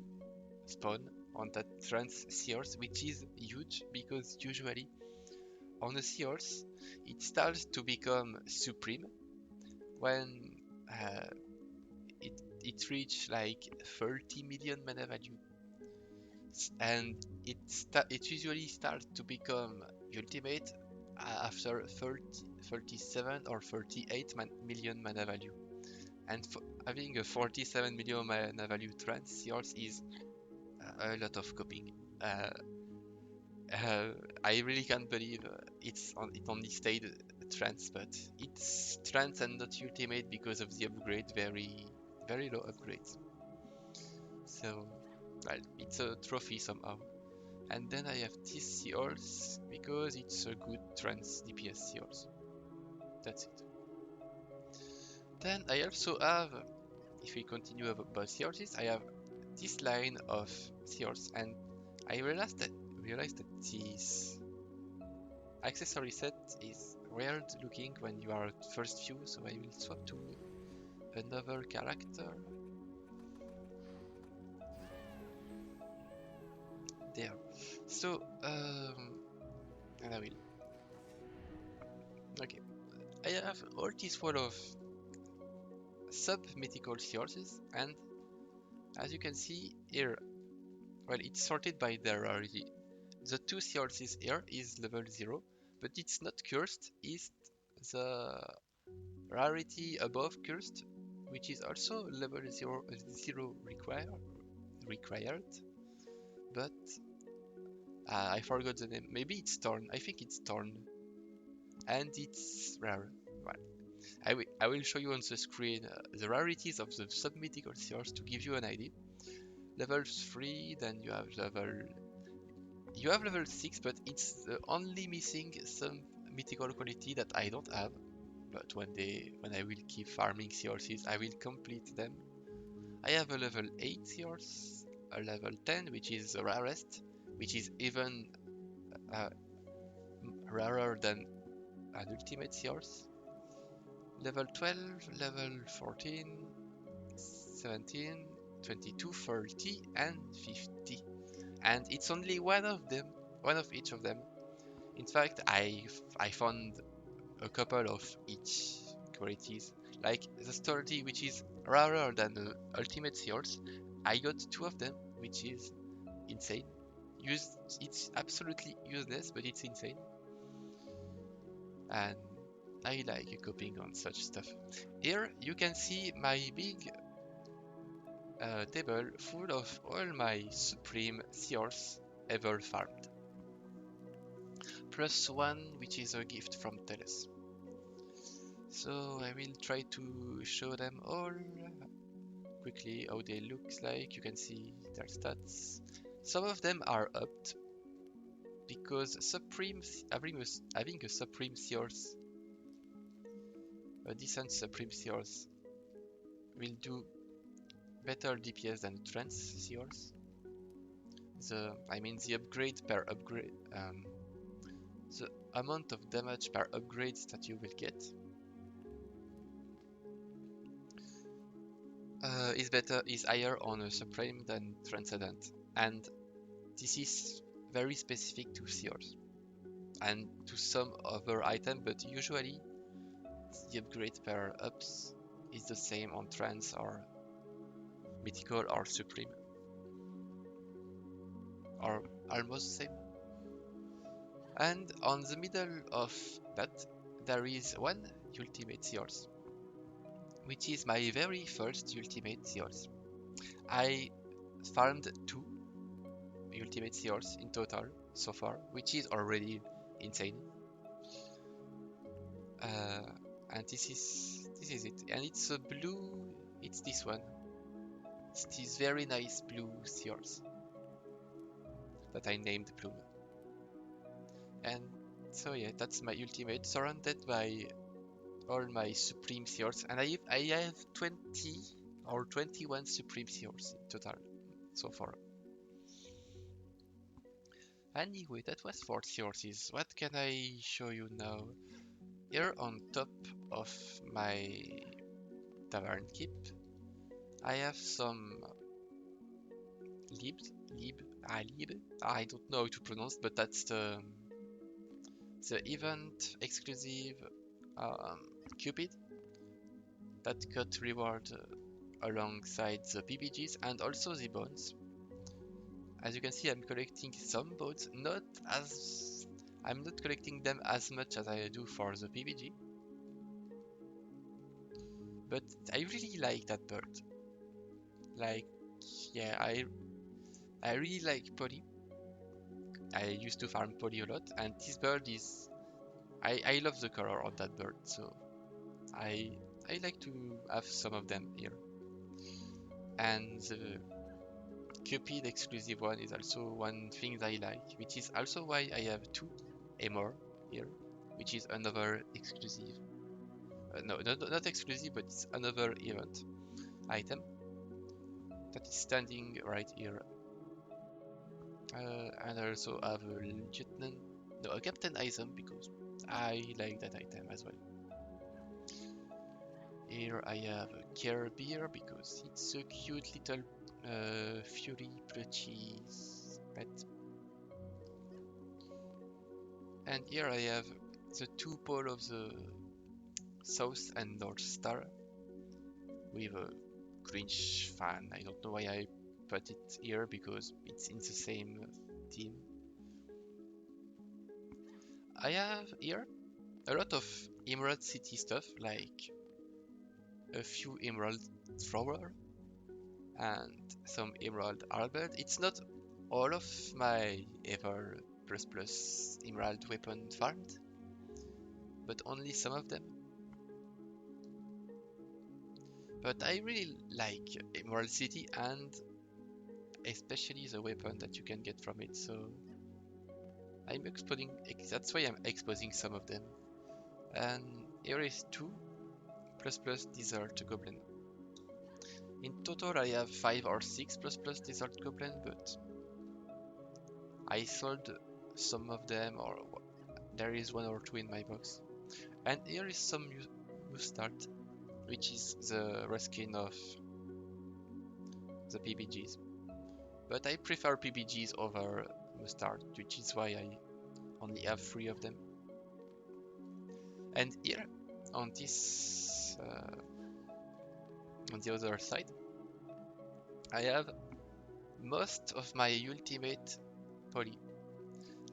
spawn on that trans seahorse, which is huge because usually on a seahorse it starts to become supreme when it reach like 30 million mana value, and it usually starts to become ultimate after 37 or 38 million mana value. And having a 47 million mana value trans yours is a lot of coping. Uh, I really can't believe it only stayed trans, but it's trans and not ultimate because of the upgrade, very low upgrades. So well, it's a trophy somehow. And then I have this seahorse because it's a good trans DPS seahorse. That's it. Then I also have, if we continue about seahorses, I have this line of seahorse, and I realized that this accessory set is weird looking when you are at first view, so I will swap to another character. There. So, and I will. Okay. I have all this wall of sub-mythical seahorses, and as you can see here, well, it's sorted by their rarity. The two seahorses here is level 0, but it's not cursed, it's the rarity above cursed, which is also level 0, required, but I forgot the name. Maybe it's Torn. I think it's Torn, and it's rare. Well, I will show you on the screen the rarities of the sub-mythical seahorse to give you an idea. Level 3, then you have level 6, but it's only missing some mythical quality that I don't have. but when I will keep farming seahorses, I will complete them. I have a level 8 seahorse, a level 10, which is the rarest, which is even uh, rarer than an ultimate seahorse. Level 12, level 14, 17, 22, 30, and 50. And it's only one of them, one of each of them. In fact, I found a couple of each qualities. Like the sturdy, which is rarer than the ultimate seahorse. I got two of them, which is insane. It's absolutely useless, but it's insane. And I like copying on such stuff. Here you can see my big table full of all my supreme seahorse ever farmed. Plus one, which is a gift from Teles. So I will try to show them all quickly how they look like. You can see their stats. Some of them are upped because having a supreme seahorse, a decent supreme seahorse, will do better DPS than trance seahorse. The upgrade per upgrade, the amount of damage per upgrades that you will get is higher on a supreme than transcendent, and this is very specific to seahorse and to some other item, but usually the upgrade per ups is the same on trans or mythical or supreme, or almost the same. And on the middle of that, there is one ultimate seahorse, which is my very first ultimate seahorse. I farmed two ultimate seahorse in total so far, which is already insane. And this is it. And it's a blue. It's this one. It's this very nice blue seahorse that I named Bloom. And so yeah, that's my ultimate, surrounded by all my supreme seahorse, and I have 20 or 21 supreme seahorse in total so far. Anyway, that was for seahorses. What can I show you now? Here on top of my Tavern keep, I have some lib. I don't know how to pronounce, but that's the event exclusive Cupid that got reward alongside the PBGs and also the bones. As you can see, I'm collecting some bones, I'm not collecting them as much as I do for the PBG, but I really like that bird. Like, yeah, I really like Polly. I used to farm Polly a lot, and this bird is I love the color of that bird, so I like to have some of them here. And the Cupid exclusive one is also one thing that I like, which is also why I have two Amor here, which is another exclusive. No, not exclusive, but it's another event item that is standing right here. And I also have a Captain Item because I like that item as well. Here I have a Care Beer because it's a cute little Fury Plushie pet. And here I have the two pole of the South and North Star with a Grinch fan. I don't know why I put it here because it's in the same team. I have here a lot of Emerald City stuff, like a few Emerald Thrower and some Emerald Halberd. It's not all of my ever plus Emerald weapon farmed, but only some of them. But I really like Emerald City and especially the weapon that you can get from it, so that's why I'm exposing some of them. And here is 2 plus plus desert goblin. In total I have 5 or 6 plus plus desert goblin, but I sold some of them, or there is 1 or 2 in my box. And here is some mustard, which is the reskin of the PBGs. But I prefer PBGs over mustard, which is why I only have 3 of them. And here, on this, on the other side, I have most of my ultimate poly.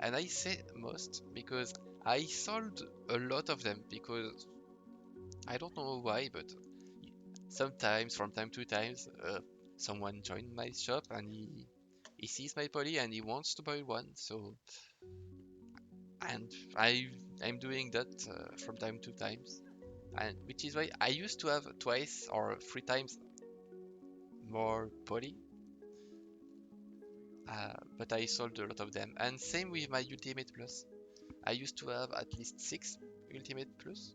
And I say most because I sold a lot of them, because I don't know why, but sometimes, from time to time, someone joined my shop and he sees my poly and he wants to buy one. So, and I'm doing that from time to times, and which is why I used to have twice or 3 times more poly, but I sold a lot of them. And same with my Ultimate Plus. I used to have at least 6 Ultimate Plus,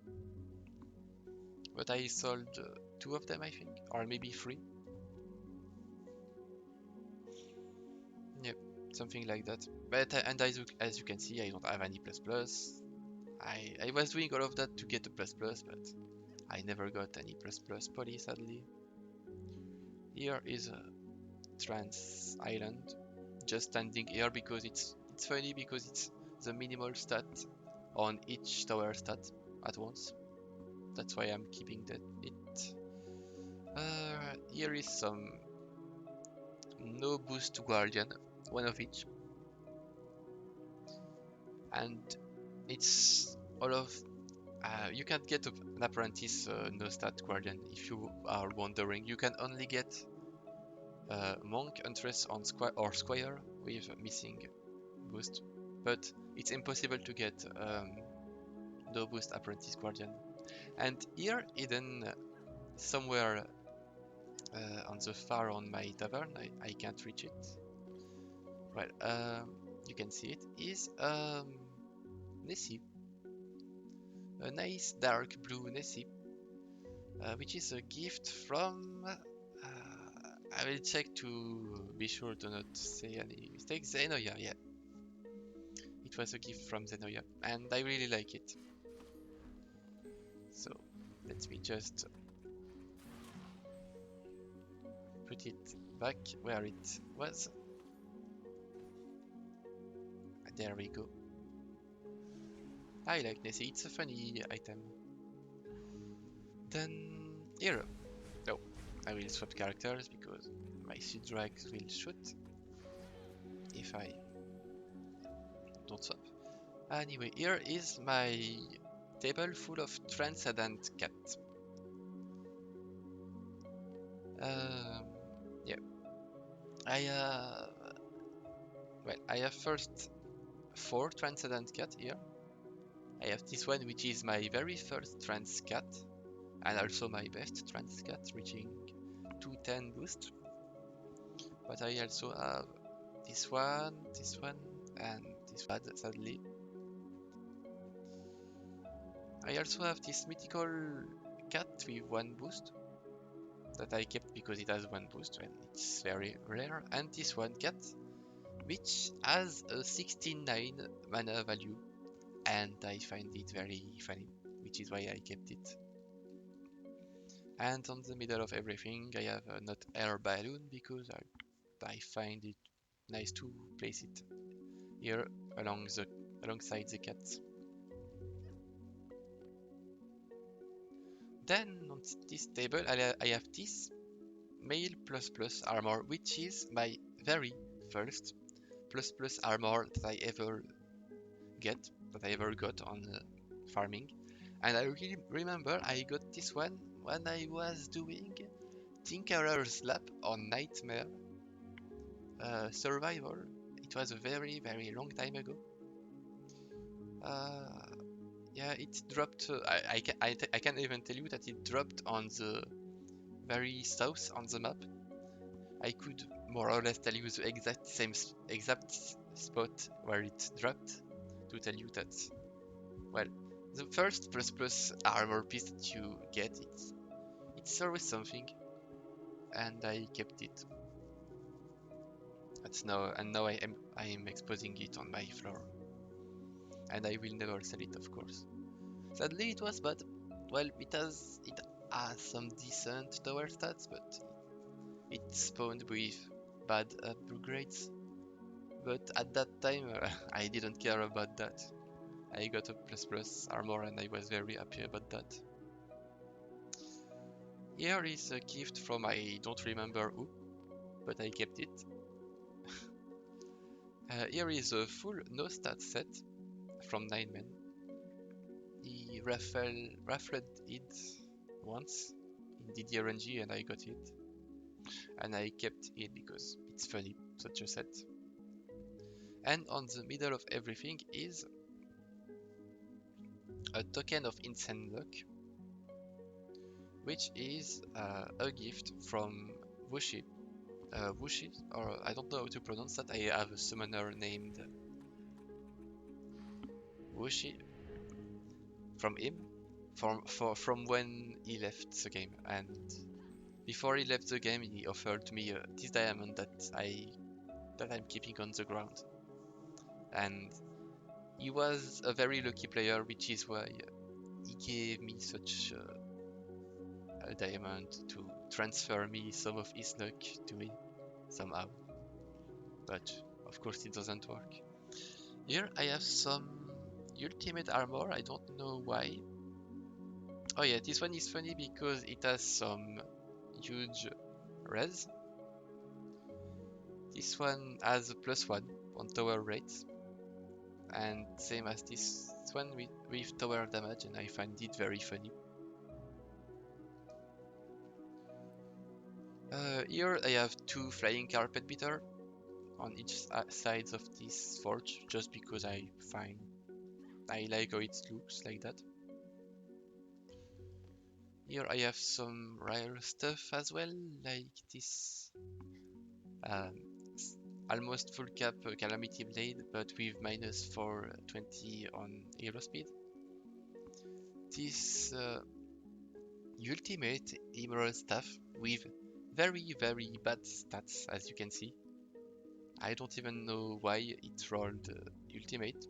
but I sold 2 of them, I think, or maybe 3. Yep, something like that. But and as you can see, I don't have any plus plus. I was doing all of that to get a plus plus, but I never got any plus plus poly, sadly. Here is a trans island, just standing here because it's funny, because it's the minimal stat on each tower stat at once. That's why I'm keeping it. Here is some no boost guardian, 1 of each, and it's all of you can't get an apprentice no stat guardian if you are wondering. You can only get monk, huntress on squire with missing boost, but it's impossible to get no boost apprentice guardian. And here, hidden somewhere on the far on my tavern, I can't reach it. Well, you can see it, is Nessie, a nice dark blue Nessie, which is a gift from I will check to be sure to not say any mistakes. Zenoya, yeah. It was a gift from Zenoya, and I really like it. So let me just put it back where it was. There we go. I like Nessie, it's a funny item. Then here. No, I will swap characters because my seed drags will shoot if I don't swap. Anyway, here is my table full of Transcendent Cat. Yeah, I have first 4 Transcendent Cat here. I have this one, which is my very first Trans Cat, and also my best Trans Cat, reaching 210 boost. But I also have this one, and this one, sadly. I also have this mythical cat with 1 boost that I kept because it has 1 boost and it's very rare. And this one cat, which has a 69 mana value, and I find it very funny, which is why I kept it. And on the middle of everything, I have a not air balloon because I find it nice to place it here alongside the cats. Then on this table, I have this male plus plus armor, which is my very first plus plus armor that I ever got on farming. And I really remember I got this one when I was doing Tinkerer's Lab on Nightmare Survival. It was a very, very long time ago. Yeah, it dropped. I can't even tell you that it dropped on the very south on the map. I could more or less tell you the exact spot where it dropped to tell you that, well, The first plus plus armor piece that you get, it's always something, and I kept it. That's now, and now I am exposing it on my floor, and I will never sell it, of course. Sadly, it was bad. Well, it has some decent tower stats, but it spawned with bad upgrades. But at that time, I didn't care about that. I got a plus plus armor, and I was very happy about that. Here is a gift from I don't remember who, but I kept it. Here is a full no stat set from 9 men. He raffled it once in DDRNG and I got it. And I kept it because it's funny, such a set. And on the middle of everything is a token of insane luck, which is a gift from Wushi. Wushi, or I don't know how to pronounce that. I have a summoner named Wushi from him from when he left the game. And before he left the game, he offered me this diamond that I'm keeping on the ground. And he was a very lucky player, which is why he gave me such a diamond to transfer me some of his luck to me somehow. But of course it doesn't work. Here I have some ultimate armor, I don't know why. Oh yeah, this one is funny because it has some huge res. This one has a +1 on tower rate, and same as this one with tower damage, and I find it very funny. Here I have 2 flying carpet beater on each side of this forge, just because I like how it looks like that. Here I have some rare stuff as well, like this um, almost full cap Calamity Blade, but with -420 on hero speed. This ultimate Emerald Staff with very bad stats, as you can see. I don't even know why it rolled ultimate,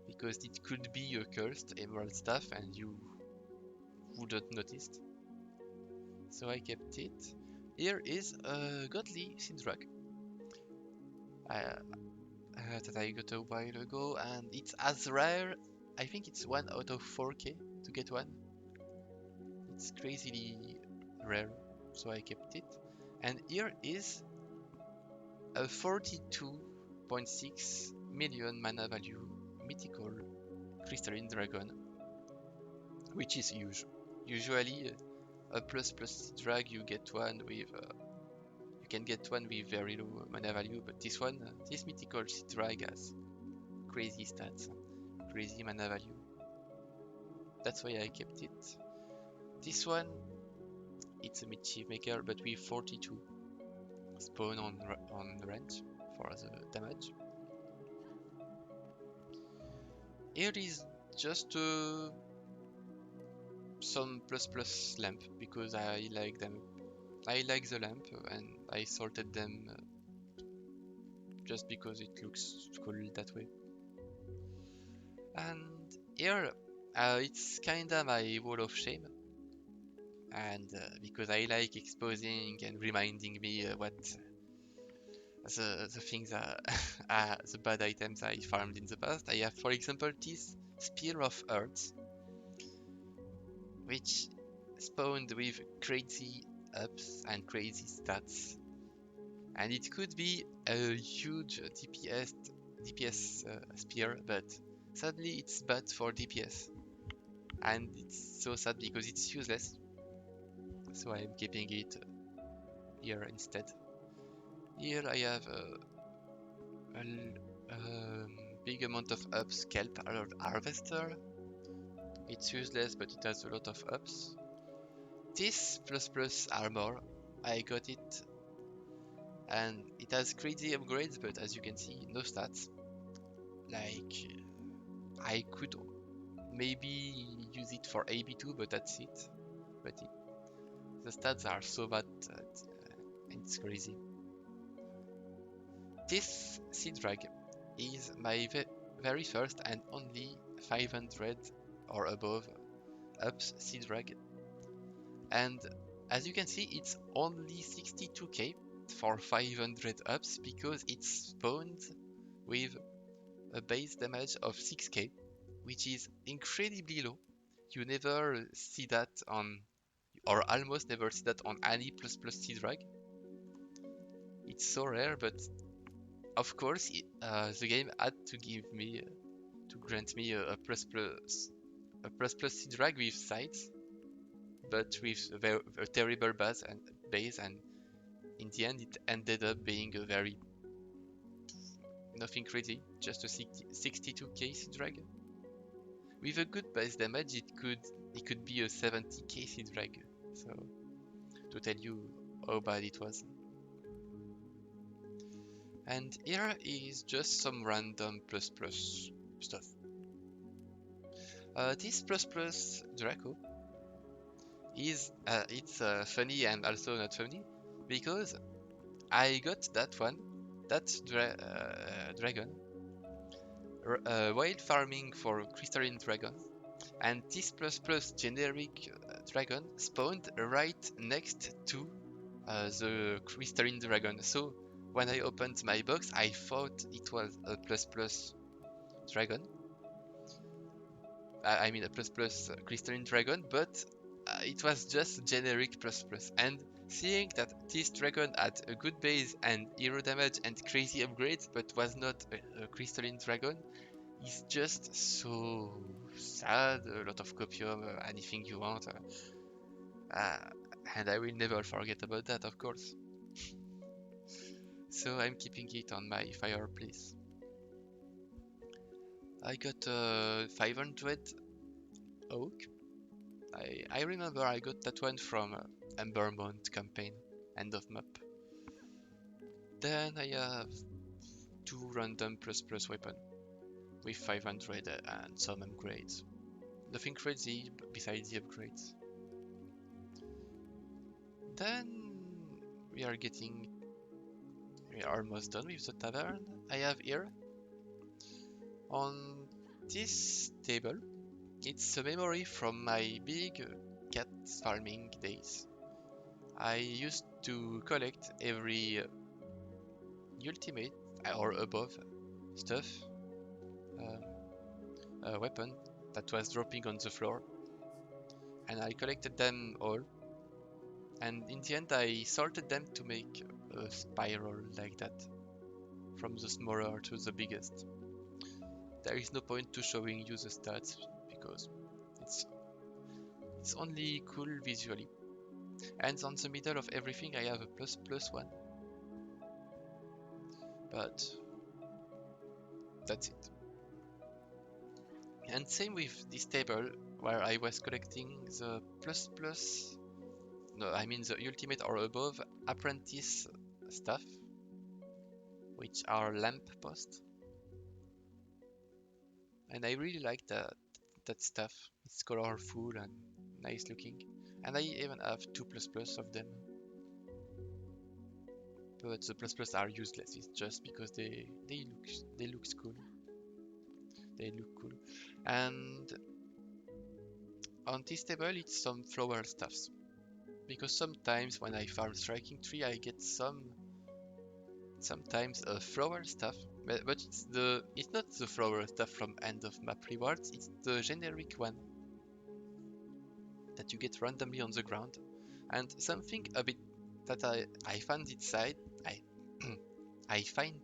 because it could be a cursed Emerald Staff and you wouldn't noticed. So I kept it. Here is a Godly Syndrag that I got a while ago, and it's as rare. I think it's 1 out of 4k to get one. It's crazily rare, so I kept it. And here is a 42.6 million mana value mythical crystalline dragon, which is huge. Usually a plus drag you get one with you can get one with very low mana value, but this one, this mythical drag has crazy stats, crazy mana value. That's why I kept it. This one, it's a mischief maker, but with 42 spawn on range for the damage. Here is just some plus lamp because I like them. I like the lamp and I sorted them just because it looks cool that way. And here it's kinda my wall of shame, and because I like exposing and reminding me what the things are, the bad items I farmed in the past. I have, for example, this Spear of Earth, which spawned with crazy ups and crazy stats, and it could be a huge DPS spear, but sadly it's bad for DPS, and it's so sad because it's useless, so I am keeping it here instead. Here I have a big amount of ups Kelp Harvester. It's useless, but it has a lot of ups. This plus armor, I got it, and it has crazy upgrades, but as you can see, no stats. Like, I could maybe use it for AB2, but that's it. But the stats are so bad that it's crazy. This Sea Drag is my very first and only 500 or above ups Sea Drag, and as you can see, it's only 62k for 500 ups because it's spawned with a base damage of 6k, which is incredibly low. You never see that on, or almost never see that on any plus Sea Drag. It's so rare, but of course, the game had to give me, to grant me a plus Sea Drag with sides, but with a terrible base, and in the end, it ended up being a very nothing crazy, just a 62k Sea Drag. With a good base damage, it could be a 70k Sea Drag. So to tell you how bad it was. And here is just some random plus stuff. This plus Draco is it's funny and also not funny because I got that one, that dragon, while farming for crystalline dragon, and this plus generic dragon spawned right next to the crystalline dragon. So when I opened my box, I thought it was a plus dragon. I mean a plus crystalline dragon, but it was just generic plus. And seeing that this dragon had a good base and hero damage and crazy upgrades, but was not a crystalline dragon, is just so sad. A lot of copium, anything you want. And I will never forget about that, of course. So I'm keeping it on my fireplace. I got 500 oak. I remember I got that one from Embermont campaign, end of map. Then I have 2 random plus weapon with 500 and some upgrades. Nothing crazy besides the upgrades. Then we are almost done with the tavern. I have here on this table, it's a memory from my big cat farming days. I used to collect every ultimate or above stuff, a weapon that was dropping on the floor, and I collected them all, and in the end I sorted them to make a spiral like that, from the smaller to the biggest. There is no point to showing you the stats because it's only cool visually. And on the middle of everything I have a +1. But that's it. And same with this table where I was collecting the the ultimate or above apprentice stuff, which are lamp posts. And I really like that stuff. It's colorful and nice looking. And I even have 2 of them. But the plus are useless. It's just because they look cool. They look cool. And on this table it's some flower stuffs. Because sometimes when I farm striking tree I get sometimes a flower stuff. But it's not the flower stuff from end of map rewards, it's the generic one that you get randomly on the ground. And something a bit that I find it sad, I find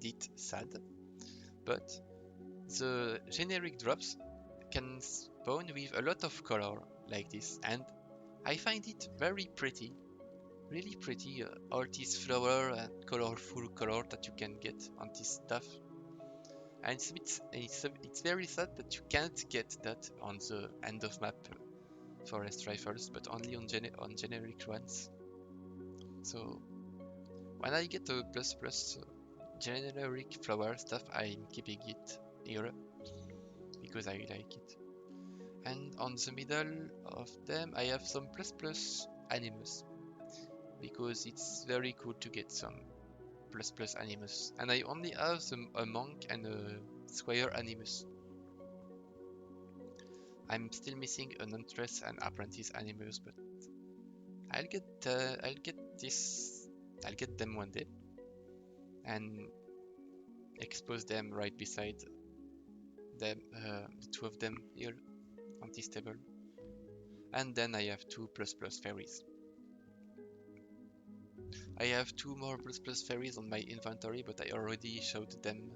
it sad, but the generic drops can spawn with a lot of color like this, and I find it very pretty, really pretty, all this flower and colorful color that you can get on this stuff. And it's very sad that you can't get that on the end of map forest rifles, but only on generic ones. So when I get a plus generic flower stuff, I'm keeping it here because I like it. And on the middle of them, I have some plus plus animus, because it's very cool to get some plus plus animus. And I only have a monk and a squire animus. I'm still missing an huntress and apprentice animus, but I'll get them one day and expose them right beside them, the two of them here on this table. And then I have two plus plus fairies. I have two more plus plus fairies on my inventory, but I already showed them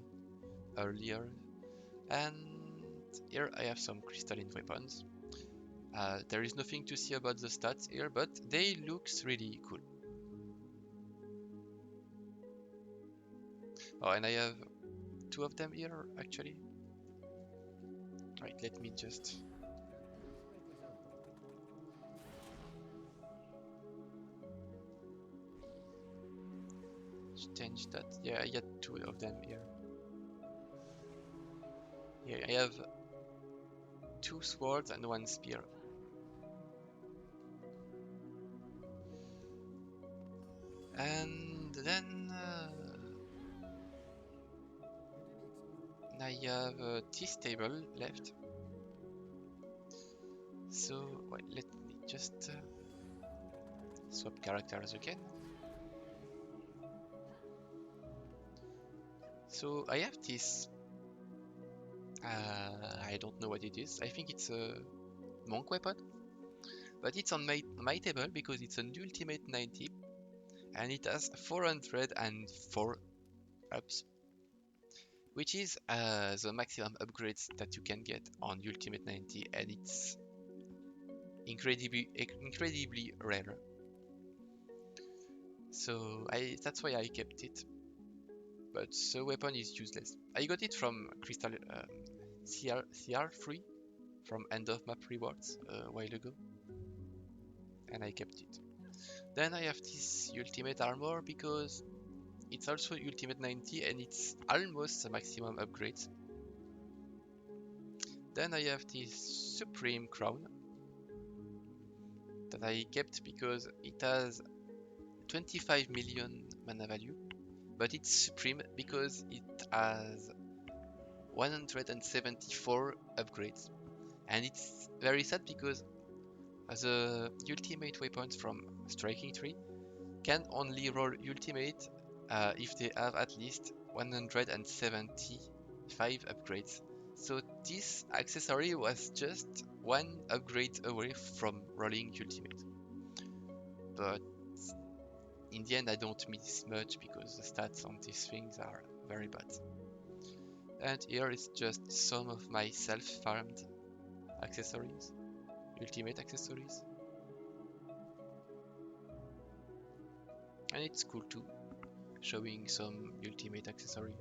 earlier. And here I have some crystalline weapons. There is nothing to see about the stats here, but they looks really cool. Oh, and I have two of them here actually. Right, let me just change that. Yeah, I had two of them here. Here I have two swords and one spear. And then I have this table left. So wait, let me just swap characters again. So I have this. I don't know what it is. I think it's a monk weapon, but it's on my table because it's an ultimate 90, and it has 404 ups, which is the maximum upgrades that you can get on ultimate 90, and it's incredibly rare. So that's why I kept it. But the weapon is useless. I got it from Crystal CR3 from End of Map Rewards a while ago, and I kept it. Then I have this ultimate armor because it's also ultimate 90 and it's almost the maximum upgrade. Then I have this supreme crown that I kept because it has 25 million mana value, but it's supreme because it has 174 upgrades. And it's very sad because the ultimate weapons from Striking Tree can only roll ultimate if they have at least 175 upgrades. So this accessory was just one upgrade away from rolling ultimate. But in the end I don't miss much because the stats on these things are very bad. And here is just some of my self-farmed accessories, ultimate accessories. And it's cool too, showing some ultimate accessory.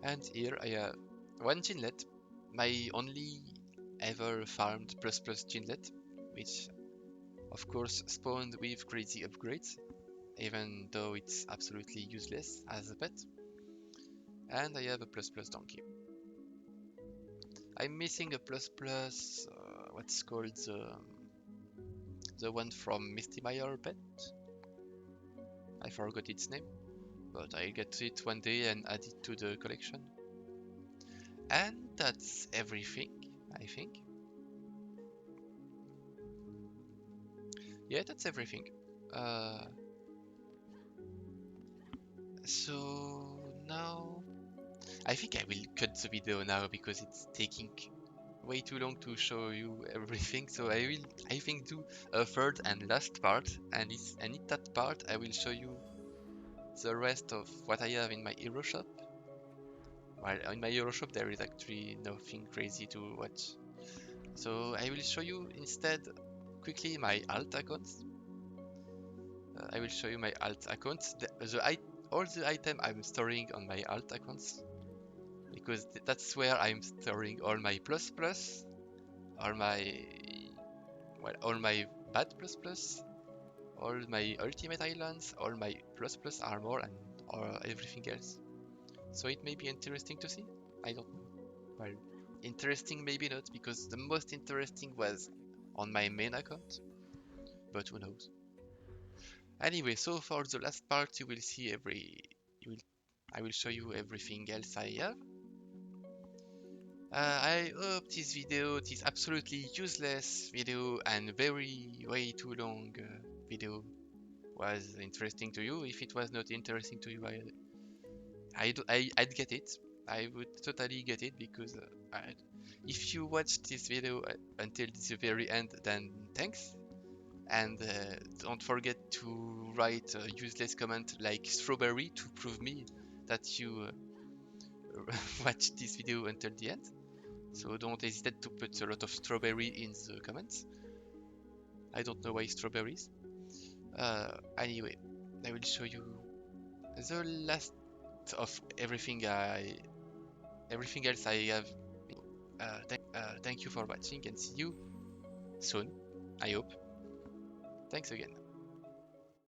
And here I have one Ginlet, my only ever farmed plus plus Ginlet, which of course spawned with crazy upgrades, even though it's absolutely useless as a pet. And I have a plus plus donkey. I'm missing a plus plus, what's called the one from Misty Meyer pet. I forgot its name, but I'll get it one day and add it to the collection. And that's everything, I think. Yeah, that's everything. So now I think I will cut the video now because it's taking way too long to show you everything. So I think do a third and last part, and in that part I will show you the rest of what I have in my hero shop. Well, in my hero shop there is actually nothing crazy to watch. So I will show you instead quickly my alt accounts. I will show you my alt accounts. All the item I'm storing on my alt accounts, because that's where I'm storing all my plus plus, all my all my bad plus plus, all my ultimate islands, all my plus plus armor, and everything else. So it may be interesting to see. I don't know. Well, Interesting, maybe not, because the most interesting was on my main account, but who knows. Anyway, so for the last part, you will see you will, I will show you everything else I have. I hope this video, this absolutely useless video and very way too long video was interesting to you. If it was not interesting to you, I'd get it. I would totally get it because if you watched this video until the very end, then thanks. And don't forget to write a useless comment like strawberry to prove me that you watched this video until the end. So don't hesitate to put a lot of strawberry in the comments. I don't know why strawberries. Anyway, I will show you the last of everything else I have. Thank you for watching and see you soon. I hope. Thanks again.